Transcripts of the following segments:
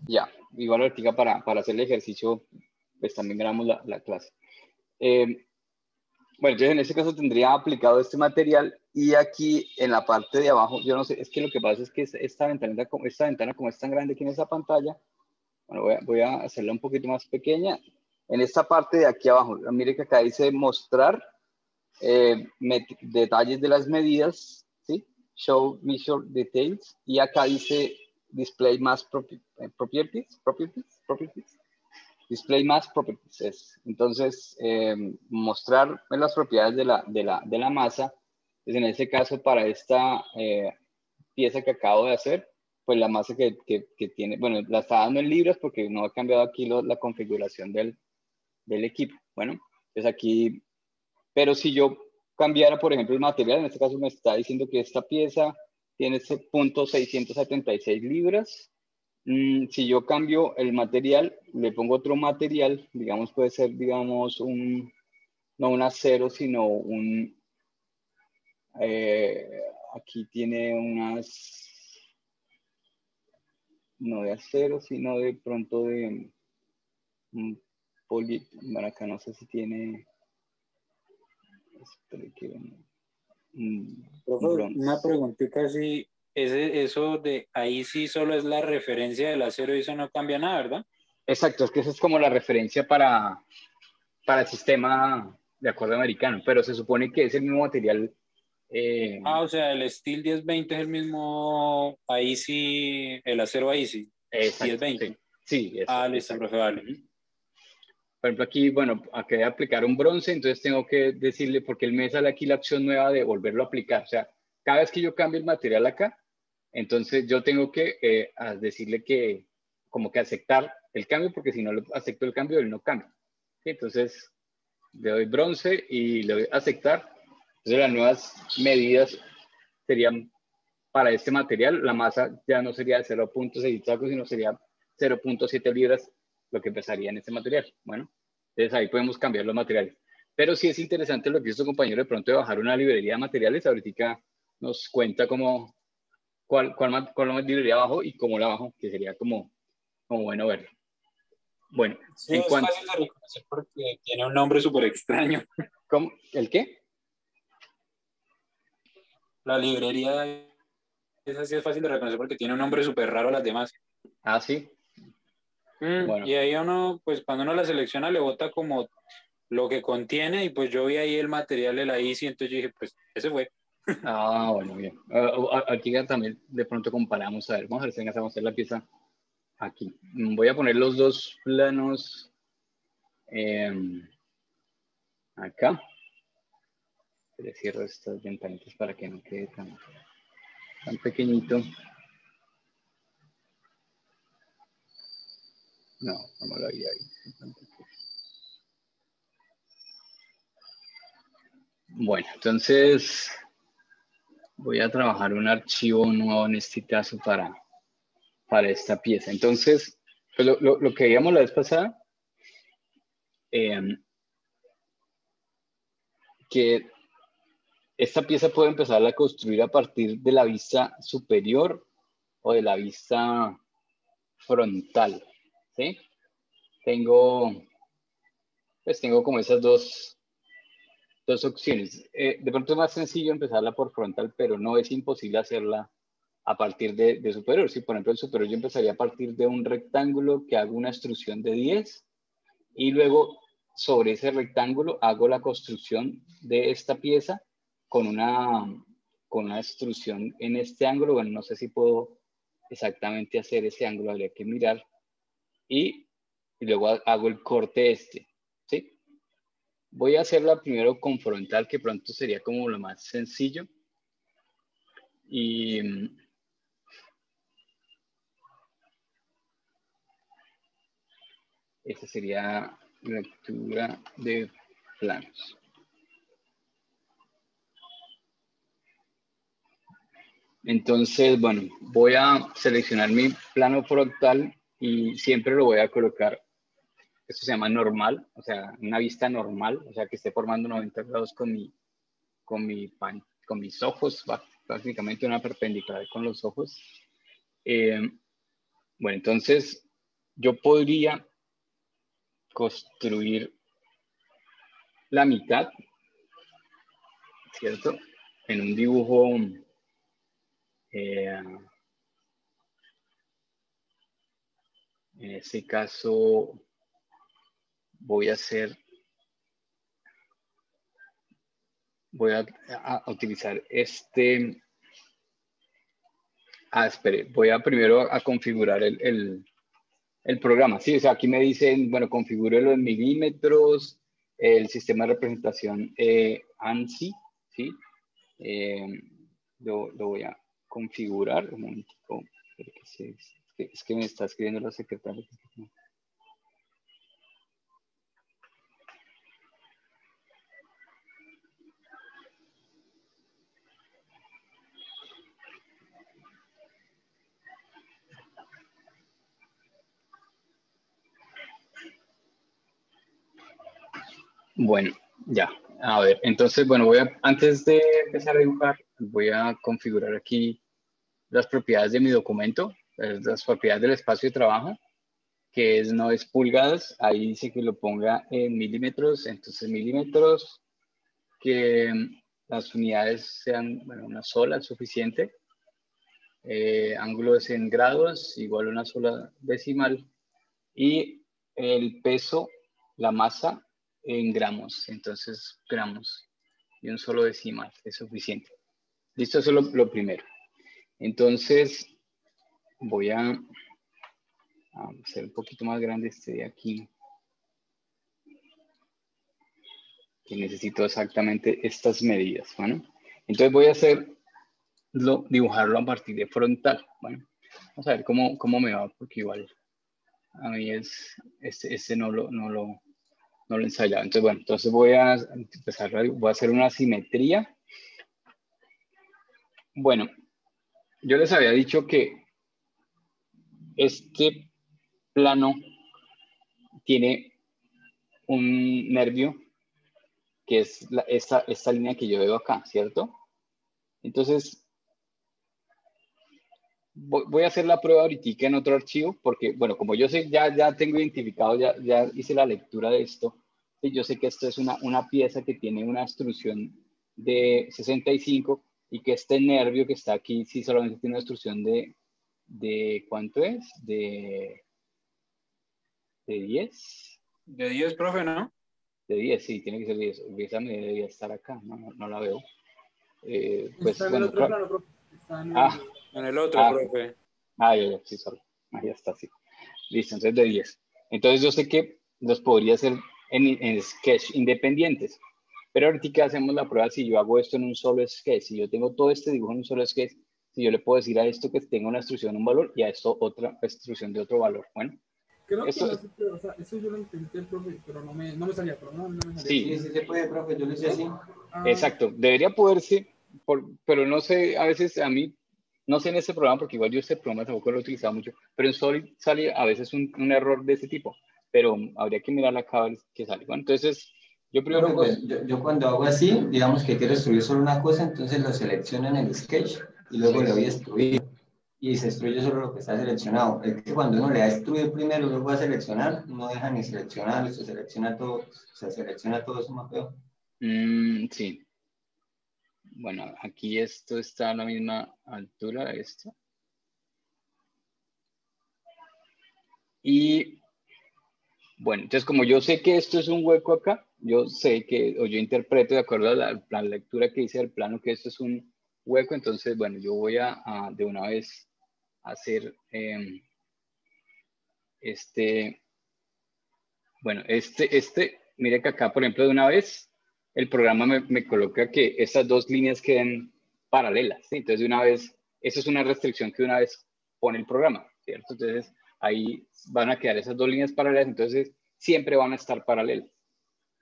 Ya, igual ahorita para hacer el ejercicio, pues también grabamos la clase. Bueno, entonces en este caso tendría aplicado este material y aquí en la parte de abajo, yo no sé, es que lo que pasa es que esta ventana como es tan grande aquí en esa pantalla, bueno, voy a hacerla un poquito más pequeña. En esta parte de aquí abajo, mire que acá dice mostrar detalles de las medidas, ¿sí? Show measure details, y acá dice display mass properties. Display mass properties. Entonces, mostrar las propiedades de la masa. Pues en este caso, para esta pieza que acabo de hacer, pues la masa que tiene, bueno, la está dando en libras porque no ha cambiado aquí la configuración del equipo. Bueno, pues aquí, pero si yo cambiara, por ejemplo, el material, en este caso me está diciendo que esta pieza tiene ese punto 676 libras. Si yo cambio el material, le pongo otro material, digamos, puede ser, digamos, no un acero, sino aquí tiene no de acero, sino de pronto de bueno, acá no sé si tiene, Profe, bronce. una preguntita si eso de ahí sí solo es la referencia del acero y eso no cambia nada, ¿verdad? Exacto, es que esa es como la referencia para el sistema de acuerdo americano, pero se supone que es el mismo material. O sea, el Steel 1020 es el mismo, ahí sí, el acero ahí sí, Exacto, sí, 1020. sí, eso, Listo, exacto. profe, vale. Ujú. Por ejemplo, aquí, bueno, acá de aplicar un bronce, entonces tengo que decirle, porque él me sale aquí la opción nueva de volverlo a aplicar. O sea, cada vez que yo cambio el material acá, entonces yo tengo que decirle que, como que aceptar el cambio, porque si no acepto el cambio, él no cambia. ¿Sí? Entonces, le doy bronce y le doy aceptar. Entonces, las nuevas medidas serían para este material, la masa ya no sería de 0.6 sacos, sino sería 0.7 libras, lo que pesaría en este material. Bueno, entonces ahí podemos cambiar los materiales. Pero sí es interesante lo que hizo tu compañero de pronto de bajar una librería de materiales. Ahorita nos cuenta cuál librería bajó y cómo la bajó, que sería como bueno verlo. Bueno, Sí, en es cuanto, fácil de reconocer porque tiene un nombre súper extraño. ¿el qué? La librería esa sí es fácil de reconocer porque tiene un nombre súper raro a las demás. Ah, sí. Bueno, Y ahí uno, pues cuando uno la selecciona le bota como lo que contiene y pues yo vi ahí el material de la ICI, entonces yo dije, pues ese fue. bueno, bien. Aquí ya también de pronto comparamos, a ver, vamos a ver si vamos a hacer la pieza aquí. Voy a poner los dos planos acá. Le cierro estas ventanitas para que no quede tan pequeñito. No me lo había ahí. Bueno, entonces voy a trabajar un archivo nuevo en este caso para esta pieza. Entonces, pues lo que veíamos la vez pasada, que esta pieza puede empezar a construir a partir de la vista superior o de la vista frontal, ¿sí? Tengo como esas dos opciones. De pronto es más sencillo empezarla por frontal, pero no es imposible hacerla a partir de superior. Si, por ejemplo, el superior yo empezaría a partir de un rectángulo que hago una extrusión de 10 y luego sobre ese rectángulo hago la construcción de esta pieza con una extrusión en este ángulo. Bueno, no sé si puedo exactamente hacer ese ángulo, habría que mirar. Y luego hago el corte este, ¿sí? Voy a hacerla primero con frontal, que pronto sería como lo más sencillo. Y esta sería lectura de planos. Entonces, bueno, voy a seleccionar mi plano frontal y siempre lo voy a colocar, esto se llama normal, o sea, una vista normal, o sea, que esté formando 90 grados con mis ojos, básicamente una perpendicular con los ojos. Bueno, entonces yo podría construir la mitad, ¿cierto? En un dibujo en este caso voy a utilizar este. Espere, voy a primero a configurar el programa. Sí, o sea, aquí me dicen, bueno, configúrelo en milímetros, el sistema de representación ANSI, ¿sí? Lo voy a configurar. Un momentico. Es que me está escribiendo la secretaria. Bueno, ya. A ver, entonces, bueno, antes de empezar a dibujar, voy a configurar aquí las propiedades de mi documento, las propiedades del espacio de trabajo, que no es pulgadas, ahí dice que lo ponga en milímetros, entonces milímetros, que las unidades sean, bueno, una sola es suficiente, ángulos en grados, igual una sola decimal, y el peso, la masa en gramos, entonces gramos y un solo decimal es suficiente. Listo, eso es lo primero. Entonces voy a hacer un poquito más grande este de aquí, que necesito exactamente estas medidas. Bueno, entonces voy a dibujarlo a partir de frontal. Bueno, vamos a ver cómo me va, porque igual a mí este no lo he ensayado. Entonces, bueno, entonces voy a hacer una simetría. Bueno, yo les había dicho que este plano tiene un nervio que es esta línea que yo veo acá, ¿cierto? Entonces, voy a hacer la prueba ahorita en otro archivo, porque, bueno, como yo sé, ya tengo identificado, ya hice la lectura de esto, y yo sé que esto es una pieza que tiene una extrusión de 65 y que este nervio que está aquí sí solamente tiene una extrusión de ¿cuánto es? De 10. De 10, profe, ¿no? De 10, sí, tiene que ser 10. Esa medida debería estar acá, no la veo. Pues Está en el bueno, otro plano, profe. Está en ah, el... En el otro, profe. ya, sí, solo. Ya está, sí. Listo, entonces de 10. Entonces yo sé que los podría hacer en sketch independientes. Pero ahorita hacemos la prueba si yo hago esto en un solo sketch. Si yo tengo todo este dibujo en un solo sketch, si yo le puedo decir a esto que tenga una extrusión un valor y a esto otra extrusión de otro valor. Bueno, Creo que esto lo sé, o sea, eso yo lo intenté, profe, pero no me salía, pero no me salía. sí, Sí se puede, profe, yo lo hice así. exacto. Debería poderse, pero no sé, a veces a mí, no sé en este programa, porque igual yo este programa tampoco lo he utilizado mucho, pero en Solid sale a veces un error de ese tipo, pero habría que mirar acá a ver qué sale. Bueno, entonces, yo primero... Profe, pues yo cuando hago así, digamos que quiero extruir solo una cosa, entonces lo selecciono en el sketch y luego le voy a extruir. Y se extruye solo lo que está seleccionado. Es que cuando uno le da extruir primero y luego a seleccionar, no deja ni seleccionar, se selecciona todo, eso más feo. sí. Bueno, aquí esto está a la misma altura de esto. Y bueno, entonces como yo sé que esto es un hueco acá, yo sé que, o yo interpreto de acuerdo a la lectura que hice del plano que esto es un hueco, entonces bueno, yo voy a de una vez hacer bueno, mire que acá, por ejemplo, de una vez, el programa me coloca que esas dos líneas queden paralelas, ¿sí? Entonces, de una vez, eso es una restricción que de una vez pone el programa, ¿cierto? Entonces, ahí van a quedar esas dos líneas paralelas, entonces, siempre van a estar paralelas.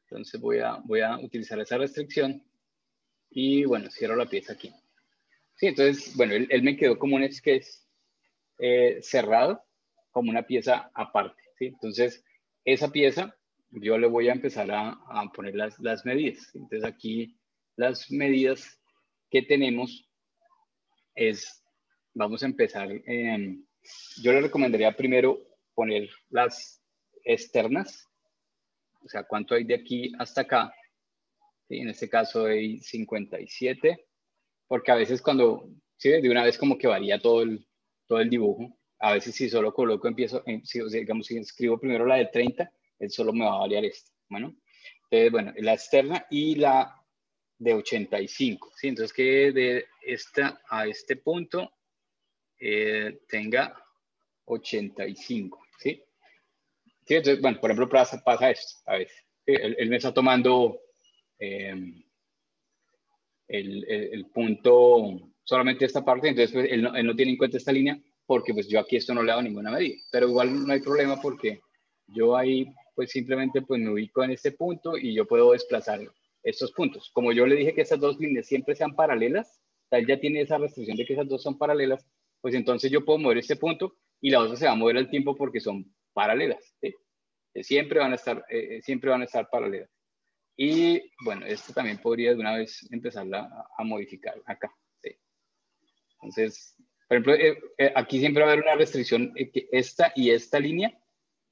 Entonces, voy a utilizar esa restricción y, bueno, cierro la pieza aquí. Sí, entonces, bueno, él me quedó como un sketch cerrado, como una pieza aparte, ¿sí? Entonces, esa pieza yo le voy a empezar a poner las medidas. Entonces, aquí las medidas que tenemos vamos a empezar, yo le recomendaría primero poner las externas, o sea, cuánto hay de aquí hasta acá. ¿Sí? En este caso hay 57, porque a veces cuando, ¿sí? De una vez como que varía todo el dibujo. A veces si solo coloco, si, o sea, digamos, si escribo primero la de 30, él solo me va a variar esta. Bueno, entonces, bueno, la externa y la de 85, ¿sí? Entonces que de esta a este punto tenga 85, ¿sí? ¿Sí? Entonces, bueno, por ejemplo, pasa esto a veces. ¿Sí? Él me está tomando el punto, solamente esta parte, entonces pues, él no tiene en cuenta esta línea porque pues yo aquí esto no le hago ninguna medida, pero igual no hay problema porque yo ahí pues simplemente pues me ubico en este punto y yo puedo desplazar estos puntos. Como yo le dije que estas dos líneas siempre sean paralelas, él ya tiene esa restricción de que esas dos son paralelas, pues entonces yo puedo mover este punto y la otra se va a mover al tiempo porque son paralelas, ¿sí? Siempre van a estar paralelas. Y bueno, esto también podría de una vez empezarla a modificar acá. ¿Sí? Entonces, por ejemplo, aquí siempre va a haber una restricción que esta y esta línea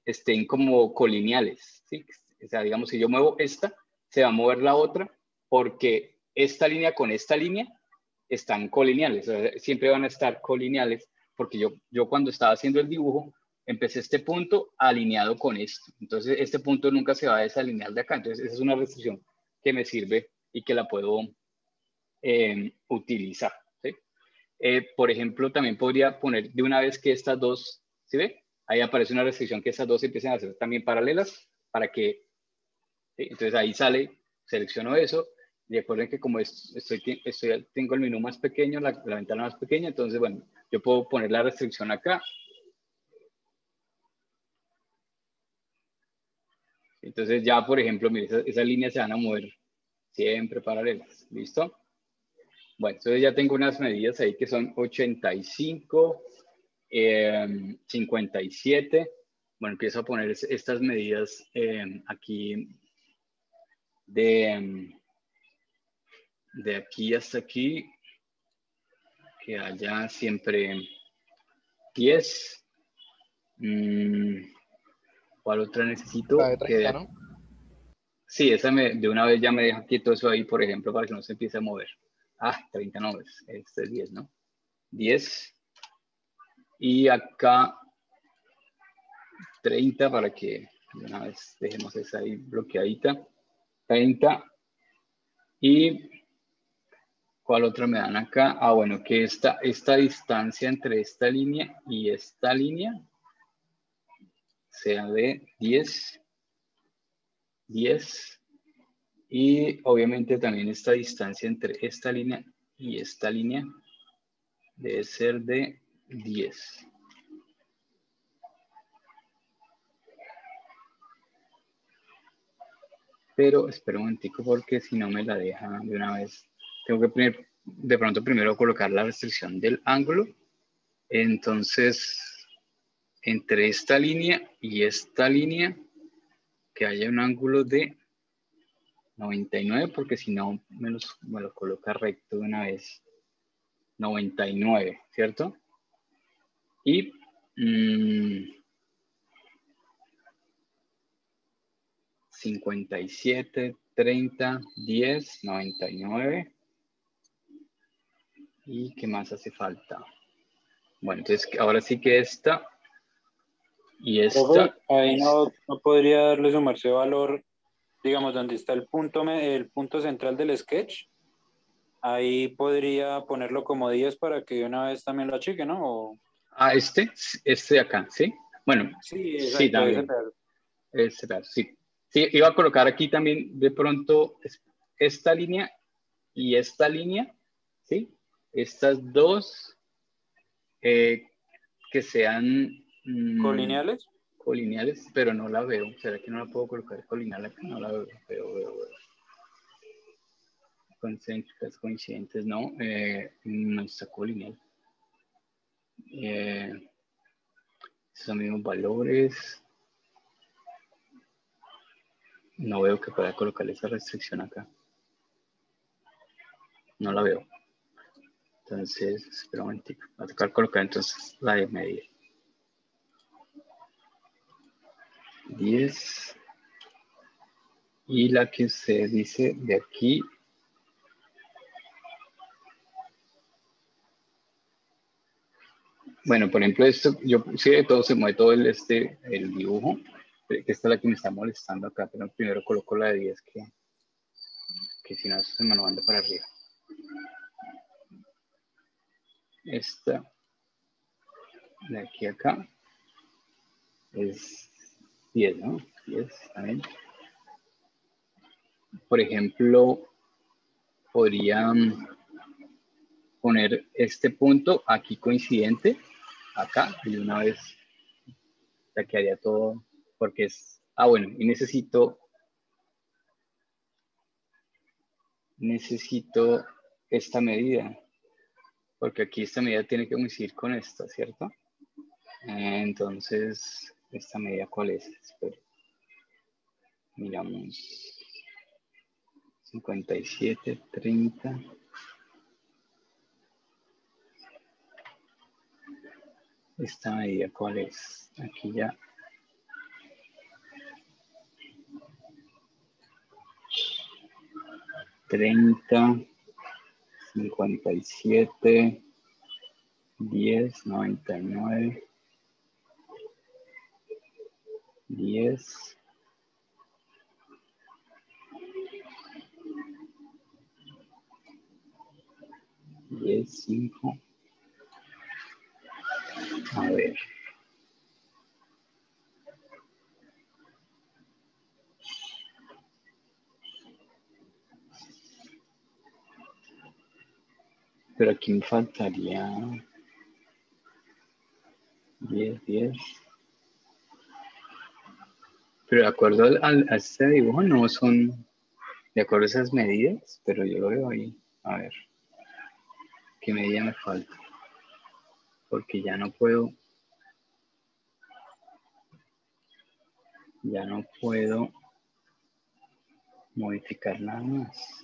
estén como colineales. ¿Sí? O sea, digamos, si yo muevo esta, se va a mover la otra porque esta línea con esta línea están colineales. O sea, siempre van a estar colineales porque yo cuando estaba haciendo el dibujo, empecé este punto alineado con esto. Entonces, este punto nunca se va a desalinear de acá. Entonces, esa es una restricción que me sirve y que la puedo utilizar. ¿Sí? Por ejemplo, también podría poner de una vez que estas dos, ¿sí ve? Ahí aparece una restricción que estas dos empiecen a ser también paralelas para que, ¿sí? Entonces ahí sale, selecciono eso. Y recuerden que como tengo el menú más pequeño, la ventana más pequeña, entonces, bueno, yo puedo poner la restricción acá. Entonces ya, por ejemplo, mire, esas líneas se van a mover siempre paralelas. ¿Listo? Bueno, entonces ya tengo unas medidas ahí que son 85, 57. Bueno, empiezo a poner estas medidas aquí de aquí hasta aquí, que haya siempre 10. ¿Cuál otra necesito? La de 30, ¿no? Sí, esa de una vez ya me deja quieto eso ahí, por ejemplo, para que no se empiece a mover. 30 no, este es 10, ¿no? 10. Y acá 30 para que de una vez dejemos esa ahí bloqueadita. 30. ¿Y cuál otra me dan acá? Bueno, que esta distancia entre esta línea y esta línea sea de 10. 10. Y obviamente también esta distancia entre esta línea y esta línea debe ser de 10. Pero espera un momentico porque si no me la deja de una vez. Tengo que de pronto primero colocar la restricción del ángulo. Entonces, entre esta línea y esta línea, que haya un ángulo de 99, porque si no me lo coloca recto de una vez. 99, ¿cierto? Y 57, 30, 10, 99. ¿Y qué más hace falta? Bueno, entonces ahora sí que esta y esta. Profe, ahí no podría darle su merced valor, digamos, donde está el punto central del sketch. Ahí podría ponerlo como 10 para que de una vez también lo achique, ¿no? Este de acá, ¿sí? Bueno, Sí, sí, exacto, ese también. pedazo. Este pedazo, sí. Sí, iba a colocar aquí también de pronto esta línea y esta línea, ¿sí? Estas dos que sean ¿Colineales? colineales, pero no la veo. ¿Será que no la puedo colocar colineal acá? No la veo. Veo. Concéntricas, coincidentes, no. No está colineal. Esos mismos valores. No veo que pueda colocar esa restricción acá. No la veo. Entonces, espera un momentito. Va a tocar colocar entonces la de medir. 10. Y la que usted dice de aquí. Bueno, por ejemplo, esto, yo sí de todo se mueve todo el dibujo. Que esta es la que me está molestando acá, pero primero coloco la de 10 que si no eso se me lo manda para arriba. Esta de aquí a acá es 10, ¿no? 10 también. Por ejemplo, podría poner este punto aquí coincidente, acá, y una vez ya quedaría todo, porque es, bueno, y necesito esta medida, porque aquí esta medida tiene que coincidir con esta, ¿cierto? Entonces, ¿esta medida cuál es? Espera. Miramos. 57, 30. Esta medida cuál es? Aquí ya. Treinta, 57, 10, 99, 10, 10, 5. A ver. Pero aquí me faltaría 10, 10. Pero de acuerdo a este dibujo no son de acuerdo a esas medidas, pero yo lo veo ahí. A ver, ¿qué medida me falta? Porque ya no puedo modificar nada más.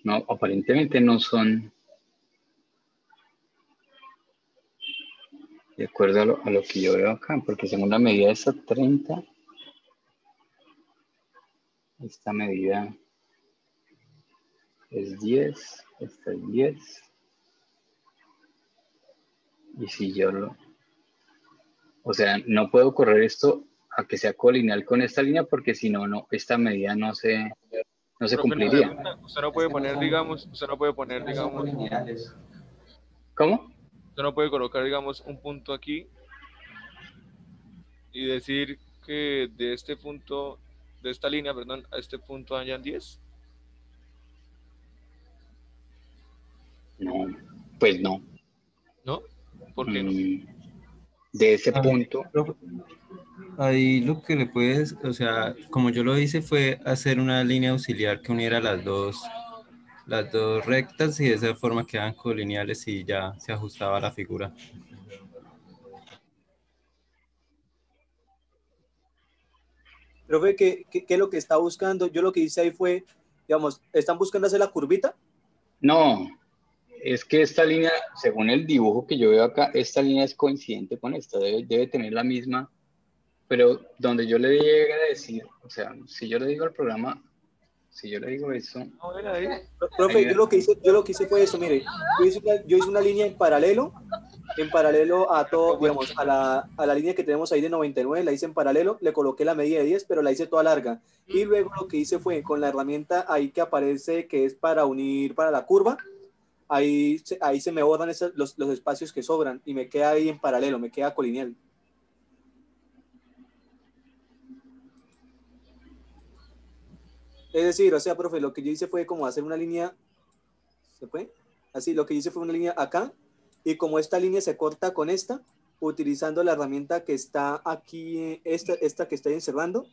No, aparentemente no son de acuerdo a lo que yo veo acá, porque según la medida de esta 30, esta medida es 10, esta es 10. Y si yo o sea, no puedo correr esto a que sea colineal con esta línea porque si no, esta medida no se Profe, una cumpliría. pregunta, usted no Es puede que no poner, son, digamos, es que no son colineales. ¿Cómo? usted no puede colocar, digamos, un punto aquí y decir que de este punto, de esta línea, perdón, a este punto hayan 10. No, pues no. ¿No? ¿Por qué no? De ese Ah, punto. profe, ahí lo que le puedes, o sea, como yo lo hice fue hacer una línea auxiliar que uniera las dos rectas y de esa forma quedan colineales y ya se ajustaba la figura. Profe, ¿qué es lo que está buscando? Yo lo que hice ahí fue, digamos, ¿están buscando hacer la curvita? No, es que esta línea, según el dibujo que yo veo acá, esta línea es coincidente con esta, debe tener la misma, pero donde yo le llegue a decir, o sea, si yo le digo al programa, si yo le digo eso, No, era ahí. Profe, yo lo que hice fue eso, mire, yo hice una línea en paralelo a todo, digamos, a la línea que tenemos ahí de 99, la hice en paralelo, le coloqué la medida de 10, pero la hice toda larga. Y luego lo que hice fue con la herramienta ahí que aparece, que es para unir para la curva, ahí se me borran los espacios que sobran y me queda ahí en paralelo, me queda colineal. Es decir, o sea, profe, lo que yo hice fue como hacer una línea, ¿se fue? Así, lo que hice fue una línea acá, y como esta línea se corta con esta, utilizando la herramienta que está aquí, esta que estoy encerrando,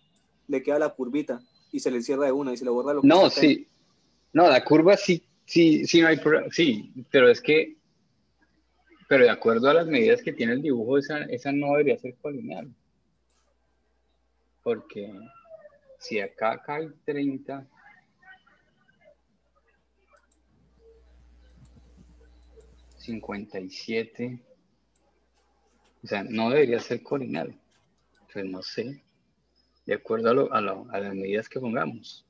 le queda la curvita, y se le cierra de una, y se le borra lo que no, está acá. sí, no, la curva sí, no hay problema, sí, pero es que pero de acuerdo a las medidas que tiene el dibujo, esa no debería ser colineal. Porque si acá hay 30, $57, o sea, no debería ser colineal. Pues no sé, de acuerdo a las medidas que pongamos.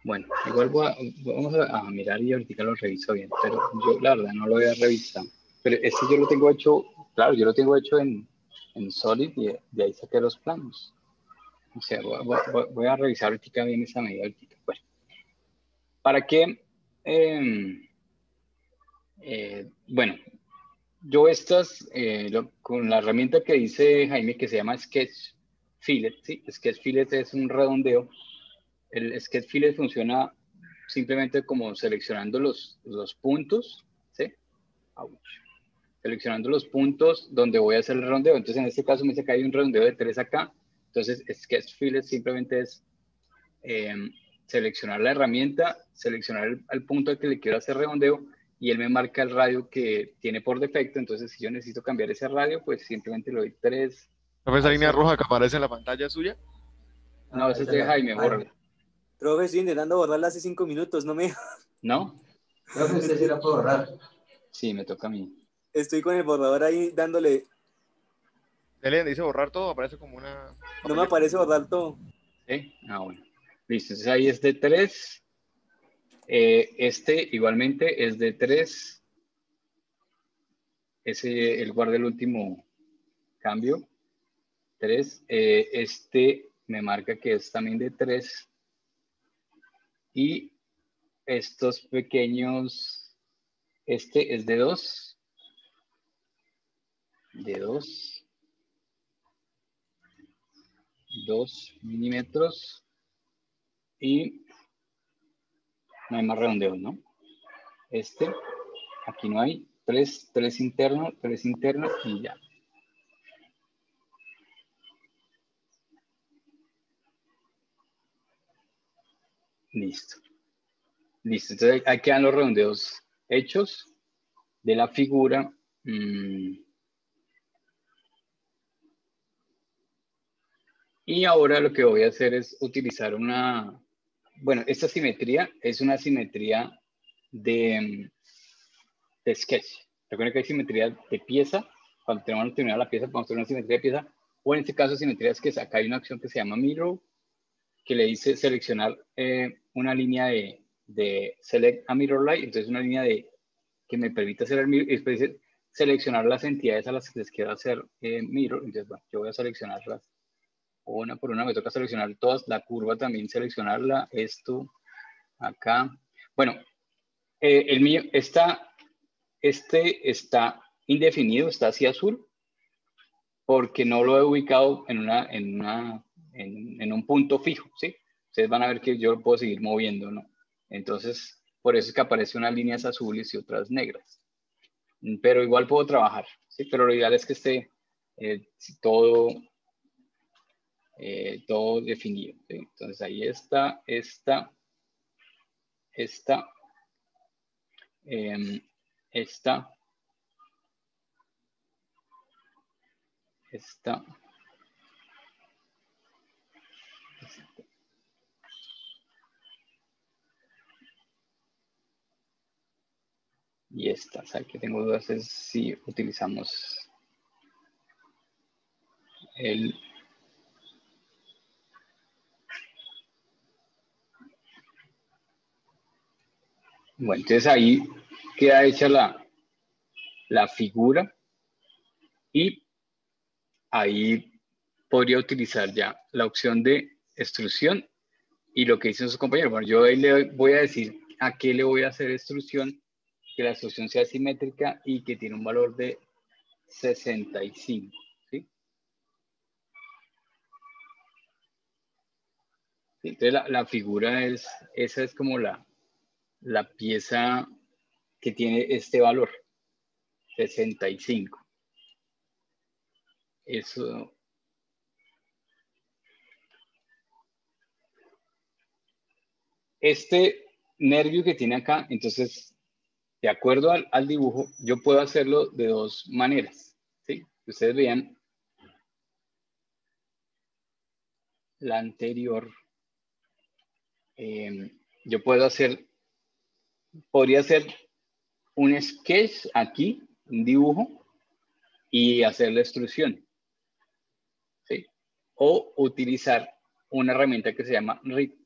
Bueno, igual vamos a mirar y ahorita lo reviso bien, pero yo la verdad no lo había revisado. Pero este yo lo tengo hecho, claro, yo lo tengo hecho en Solid y de ahí saqué los planos. O sea, voy a revisar ahorita bien esa medida. Bueno, ¿para qué? Bueno, yo con la herramienta que dice Jaime que se llama Sketch Fillet, ¿sí? Sketch Fillet es un redondeo. El Sketch Fillet funciona simplemente como seleccionando los puntos, ¿sí? Ouch. Seleccionando los puntos donde voy a hacer el redondeo. Entonces, en este caso me dice que hay un redondeo de 3 acá. Entonces, Sketch Fillet simplemente es seleccionar la herramienta, seleccionar el punto al que le quiero hacer redondeo y él me marca el radio que tiene por defecto. Entonces, si yo necesito cambiar ese radio, pues simplemente le doy 3. ¿No esa línea roja que aparece en la pantalla suya? No, ese es de Jaime, bórrala. Profe, estoy intentando borrarla hace 5 minutos, no me... ¿No? Creo que usted sí la puede borrar. Sí, me toca a mí. Estoy con el borrador ahí dándole... Él le dice borrar todo, aparece como una... No me aparece borrar todo. ¿Sí? Ah, bueno. Listo, entonces ahí es de 3. Este igualmente es de 3. Ese, él guarda el último cambio. 3. Este me marca que es también de 3. Y estos pequeños, este es de 2. De 2. 2 milímetros. Y no hay más redondeos, ¿no? Este, aquí no hay. 3 internos y ya. Listo. Listo. Entonces ahí quedan los redondeos hechos de la figura. Y ahora lo que voy a hacer es utilizar bueno, esta simetría es una simetría de sketch. Recuerden que hay simetría de pieza. Cuando tenemos terminada la pieza, podemos tener una simetría de pieza. O en este caso, simetría es que acá hay una opción que se llama Mirror, que le dice seleccionar una línea de Select a Mirror Light. Entonces, una línea que me permite hacer el mirror. Y después dice seleccionar las entidades a las que les quiero hacer Mirror. Entonces, bueno, yo voy a seleccionarlas una por una. Me toca seleccionar todas. La curva también seleccionarla. Esto, acá. Bueno, el mío está... Este está indefinido, está así azul, porque no lo he ubicado en un punto fijo, ¿sí? Ustedes van a ver que yo lo puedo seguir moviendo, ¿no? Entonces, por eso es que aparecen unas líneas azules y otras negras. Pero igual puedo trabajar, ¿sí? Pero lo ideal es que esté todo definido, ¿sí? Entonces, ahí está, esta, esta. Y esta, o sea, que tengo dudas es si utilizamos el... Bueno, entonces ahí queda hecha la figura y ahí podría utilizar ya la opción de extrusión y lo que dicen sus compañeros. Bueno, yo ahí le voy a decir a qué le voy a hacer extrusión, que la extrusión sea simétrica y que tiene un valor de 65, ¿sí? Entonces la figura esa es como la pieza que tiene este valor, 65. Eso. Este nervio que tiene acá, entonces de acuerdo al dibujo, yo puedo hacerlo de dos maneras, ¿sí? Ustedes vean la anterior. Yo podría hacer un sketch aquí, un dibujo, y hacer la extrusión, ¿sí? O utilizar una herramienta que se llama Rig.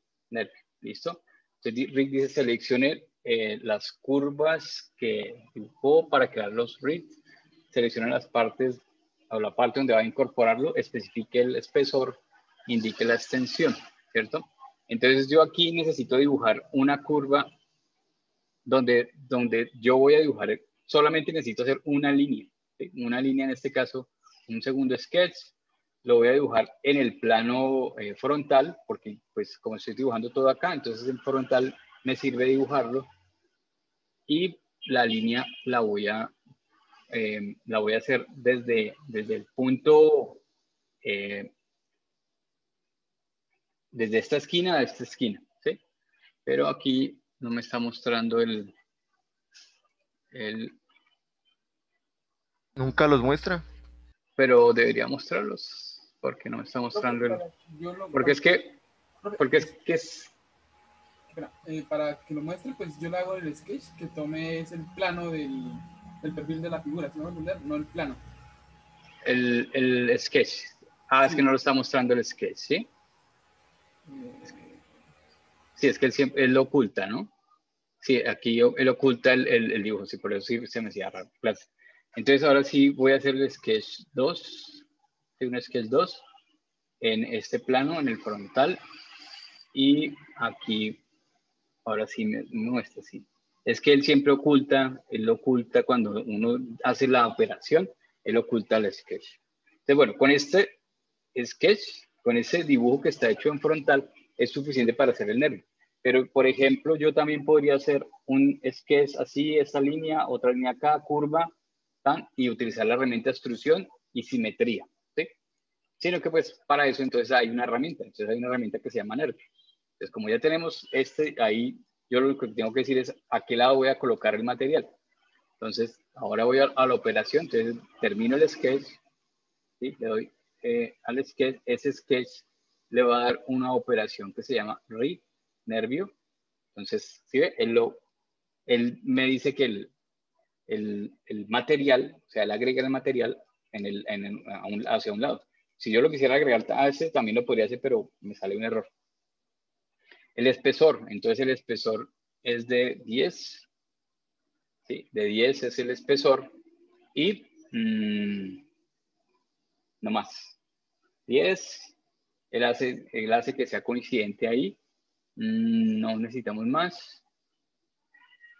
¿Listo? Entonces, Rig dice seleccione las curvas que dibujó para crear los rigs, seleccione las partes o la parte donde va a incorporarlo, especifique el espesor, indique la extensión, ¿cierto? Entonces yo aquí necesito dibujar una curva donde yo voy a dibujar, solamente necesito hacer una línea, ¿sí? Una línea en este caso, un segundo sketch, lo voy a dibujar en el plano frontal, porque pues como estoy dibujando todo acá, entonces en frontal me sirve dibujarlo, y la línea la voy a hacer desde el punto, desde esta esquina a esta esquina, ¿sí? Pero aquí no me está mostrando Nunca los muestra. pero debería mostrarlos, porque no me está mostrando porque es que Espera, para que lo muestre, pues yo le hago el sketch que tome es el plano del perfil de la figura, ¿sí? No el plano. el sketch. Es que no lo está mostrando el sketch, ¿sí? Sí, es que él lo oculta, ¿no? Sí, aquí él oculta el dibujo, sí, por eso sí se me hacía raro. Entonces ahora sí voy a hacer el sketch 2, un sketch 2 en este plano, en el frontal, y aquí ahora sí me muestra, sí. Es que él siempre oculta, él oculta cuando uno hace la operación, él oculta el sketch. Entonces, bueno, con este sketch, con ese dibujo que está hecho en frontal, es suficiente para hacer el nervio. Pero, por ejemplo, yo también podría hacer un sketch así, esta línea, otra línea acá, curva, ¿tan? Y utilizar la herramienta extrusión y simetría, ¿sí? Sino que pues para eso entonces hay una herramienta, que se llama nervio. Entonces, como ya tenemos ahí, yo lo que tengo que decir es a qué lado voy a colocar el material. Entonces, ahora voy a la operación, entonces termino el sketch, ¿sí? Le doy al sketch, ese sketch le va a dar una operación que se llama nervio. Entonces, ¿sí ve? Él me dice que el material, o sea, él agrega el material hacia un lado. Si yo lo quisiera agregar a ese, también lo podría hacer, pero me sale un error. El espesor, entonces el espesor es de 10, ¿sí? De 10 es el espesor y no más. 10, él hace que sea coincidente ahí, no necesitamos más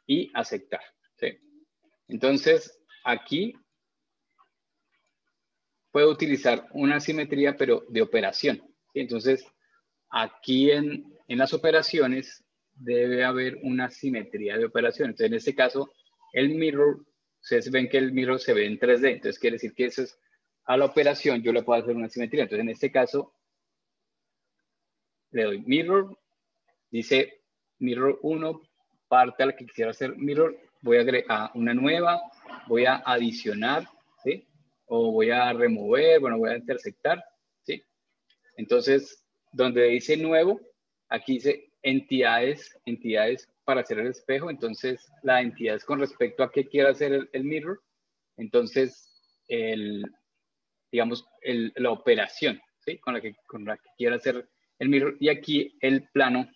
y aceptar, ¿sí? Entonces aquí puedo utilizar una simetría pero de operación, ¿sí? Entonces aquí en las operaciones debe haber una simetría de operación. Entonces, en este caso, el mirror, ustedes ven que el mirror se ve en 3D. Entonces, quiere decir que eso es a la operación, yo le puedo hacer una simetría. Entonces, en este caso, le doy mirror, dice mirror 1, parte a la que quisiera hacer mirror, voy a agregar una nueva, voy a adicionar, ¿sí? O voy a remover, bueno, voy a intersectar, ¿sí? Entonces, donde dice nuevo, aquí dice entidades para hacer el espejo. Entonces, la entidad es con respecto a qué quiere hacer el mirror. Entonces, digamos, la operación, ¿sí? Con la que quiere hacer el mirror. Y aquí el plano,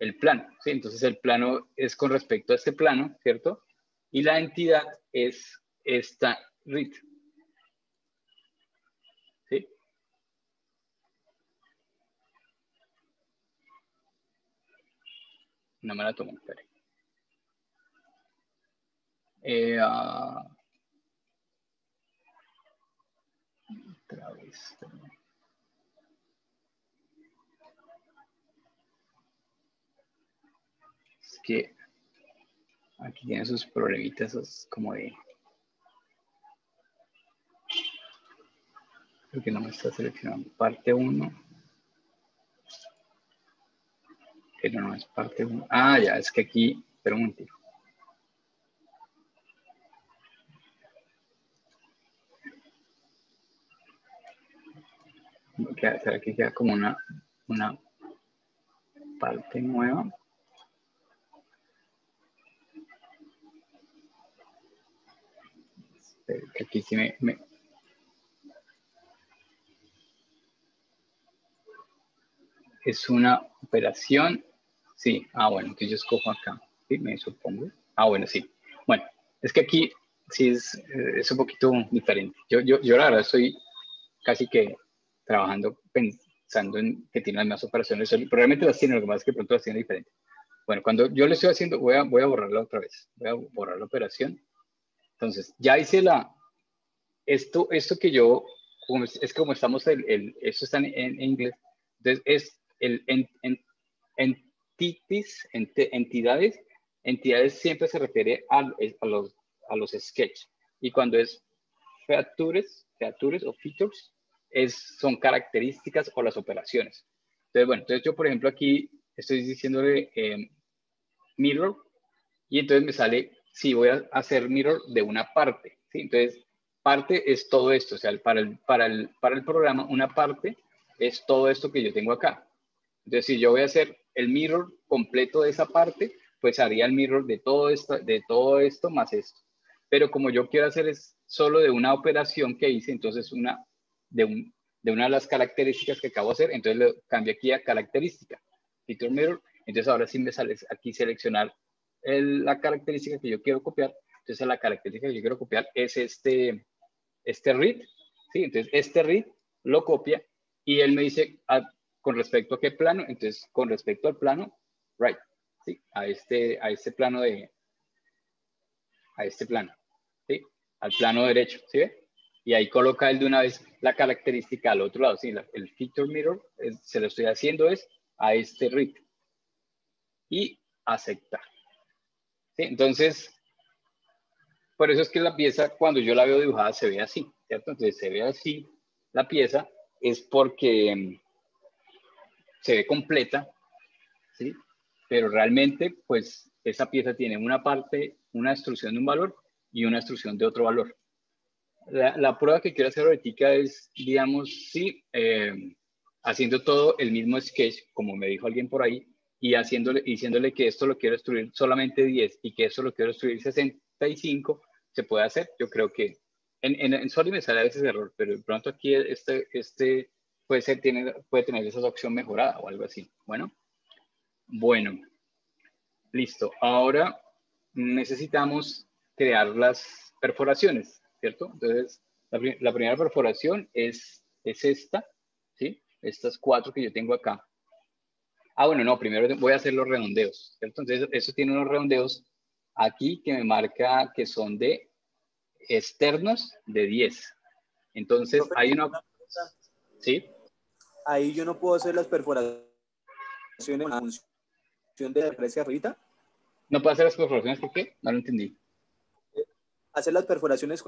¿sí? Entonces, el plano es con respecto a este plano, ¿cierto? Y la entidad es esta RIT, ¿sí? No me la tomo, espere. Otra vez. Es que aquí tiene sus problemitas, es como de... Creo que no me está seleccionando parte 1. Pero no es parte 1. Ah, ya, es que aquí... Espera un momentito. será que queda como una parte nueva? Que aquí sí es una operación. Sí, bueno, que yo escojo acá. Sí, me supongo. Bueno, sí. Bueno, es que aquí sí es un poquito diferente. Yo la verdad estoy casi que trabajando pensando en que tiene las mismas operaciones, pero realmente las tiene, lo que pasa es que pronto las tiene diferentes. Bueno, cuando yo lo estoy haciendo, voy a borrarla otra vez. Voy a borrar la operación. Entonces, ya hice esto que yo, es como estamos, esto está en inglés, entonces es el entidades siempre se refiere a los sketch, y cuando es features o features, son características o las operaciones. Entonces, bueno, entonces yo, por ejemplo, aquí estoy diciéndole mirror, y entonces me sale si voy a hacer mirror de una parte, ¿sí? Entonces, parte es todo esto, o sea, para el programa, una parte es todo esto que yo tengo acá. Entonces, si yo voy a hacer el mirror completo de esa parte, pues haría el mirror de todo esto más esto. Pero como yo quiero hacer es solo de una operación que hice, entonces de una de las características que acabo de hacer, entonces le cambio aquí a característica, feature mirror. Entonces ahora sí me sale aquí seleccionar la característica que yo quiero copiar. Entonces la característica que yo quiero copiar es este read, ¿sí? Entonces este read lo copia y él me dice con respecto a qué plano. Entonces con respecto al plano right, ¿sí? A este plano ¿sí? Al plano derecho, ¿sí ve? Y ahí coloca él de una vez la característica al otro lado, ¿sí? El feature mirror se lo estoy haciendo es a este read y aceptar, ¿sí? Entonces, por eso es que la pieza, cuando yo la veo dibujada, se ve así, ¿cierto? Entonces se ve así la pieza, es porque se ve completa, ¿sí? Pero realmente, pues, esa pieza tiene una parte, una extrusión de un valor y una extrusión de otro valor. La prueba que quiero hacer ahorita es, digamos, sí, haciendo todo el mismo sketch, como me dijo alguien por ahí, y diciéndole que esto lo quiero extruir solamente 10 y que esto lo quiero extruir 65, se puede hacer. Yo creo que en Solid me sale a veces error, pero de pronto aquí este puede tener esa opción mejorada o algo así. Bueno, listo. Ahora necesitamos crear las perforaciones, ¿cierto? Entonces, la primera perforación es esta, ¿sí? Estas 4 que yo tengo acá. Bueno, no, primero voy a hacer los redondeos, ¿cierto? Entonces, eso tiene unos redondeos aquí que me marca que son de externos de 10. Entonces, Profe, hay una... ¿Sí? ahí yo no puedo hacer las perforaciones en función de la referencia arribita. ¿No puedo hacer las perforaciones? ¿Por qué? No lo entendí. Hacer las perforaciones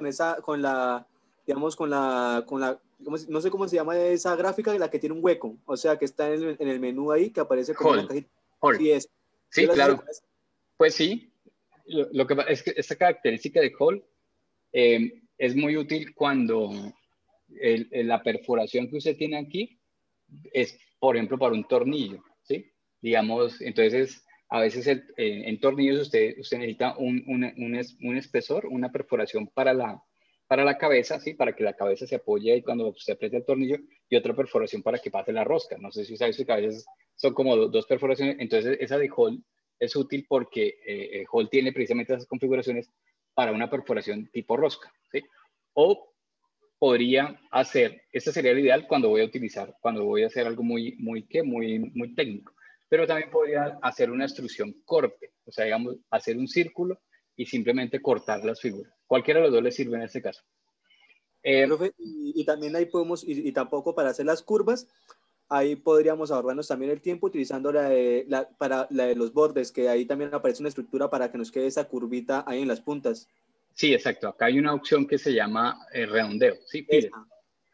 no sé cómo se llama esa gráfica, la que tiene un hueco, o sea, que está en el menú ahí, que aparece como una cajita. Sí, es. Sí, claro. Pues sí, lo que es que esta característica de Hall es muy útil cuando la perforación que usted tiene aquí es, por ejemplo, para un tornillo, ¿sí? Digamos, entonces, a veces en tornillos usted necesita un espesor, una perforación para la cabeza, ¿sí? Para que la cabeza se apoye ahí cuando usted aprieta el tornillo, y otra perforación para que pase la rosca. No sé si sabes que a veces son como dos perforaciones. Entonces, esa de Hall es útil porque Hall tiene precisamente esas configuraciones para una perforación tipo rosca, ¿sí? O podría hacer, este sería el ideal cuando voy a hacer algo muy técnico, pero también podría hacer una extrusión corte, o sea, digamos, hacer un círculo y simplemente cortar las figuras. Cualquiera de los dos le sirve en este caso. Profe, y también ahí podemos, y tampoco para hacer las curvas, ahí podríamos ahorrarnos también el tiempo utilizando para la de los bordes, que ahí también aparece una estructura para que nos quede esa curvita ahí en las puntas. Sí, exacto. Acá hay una opción que se llama redondeo, ¿sí?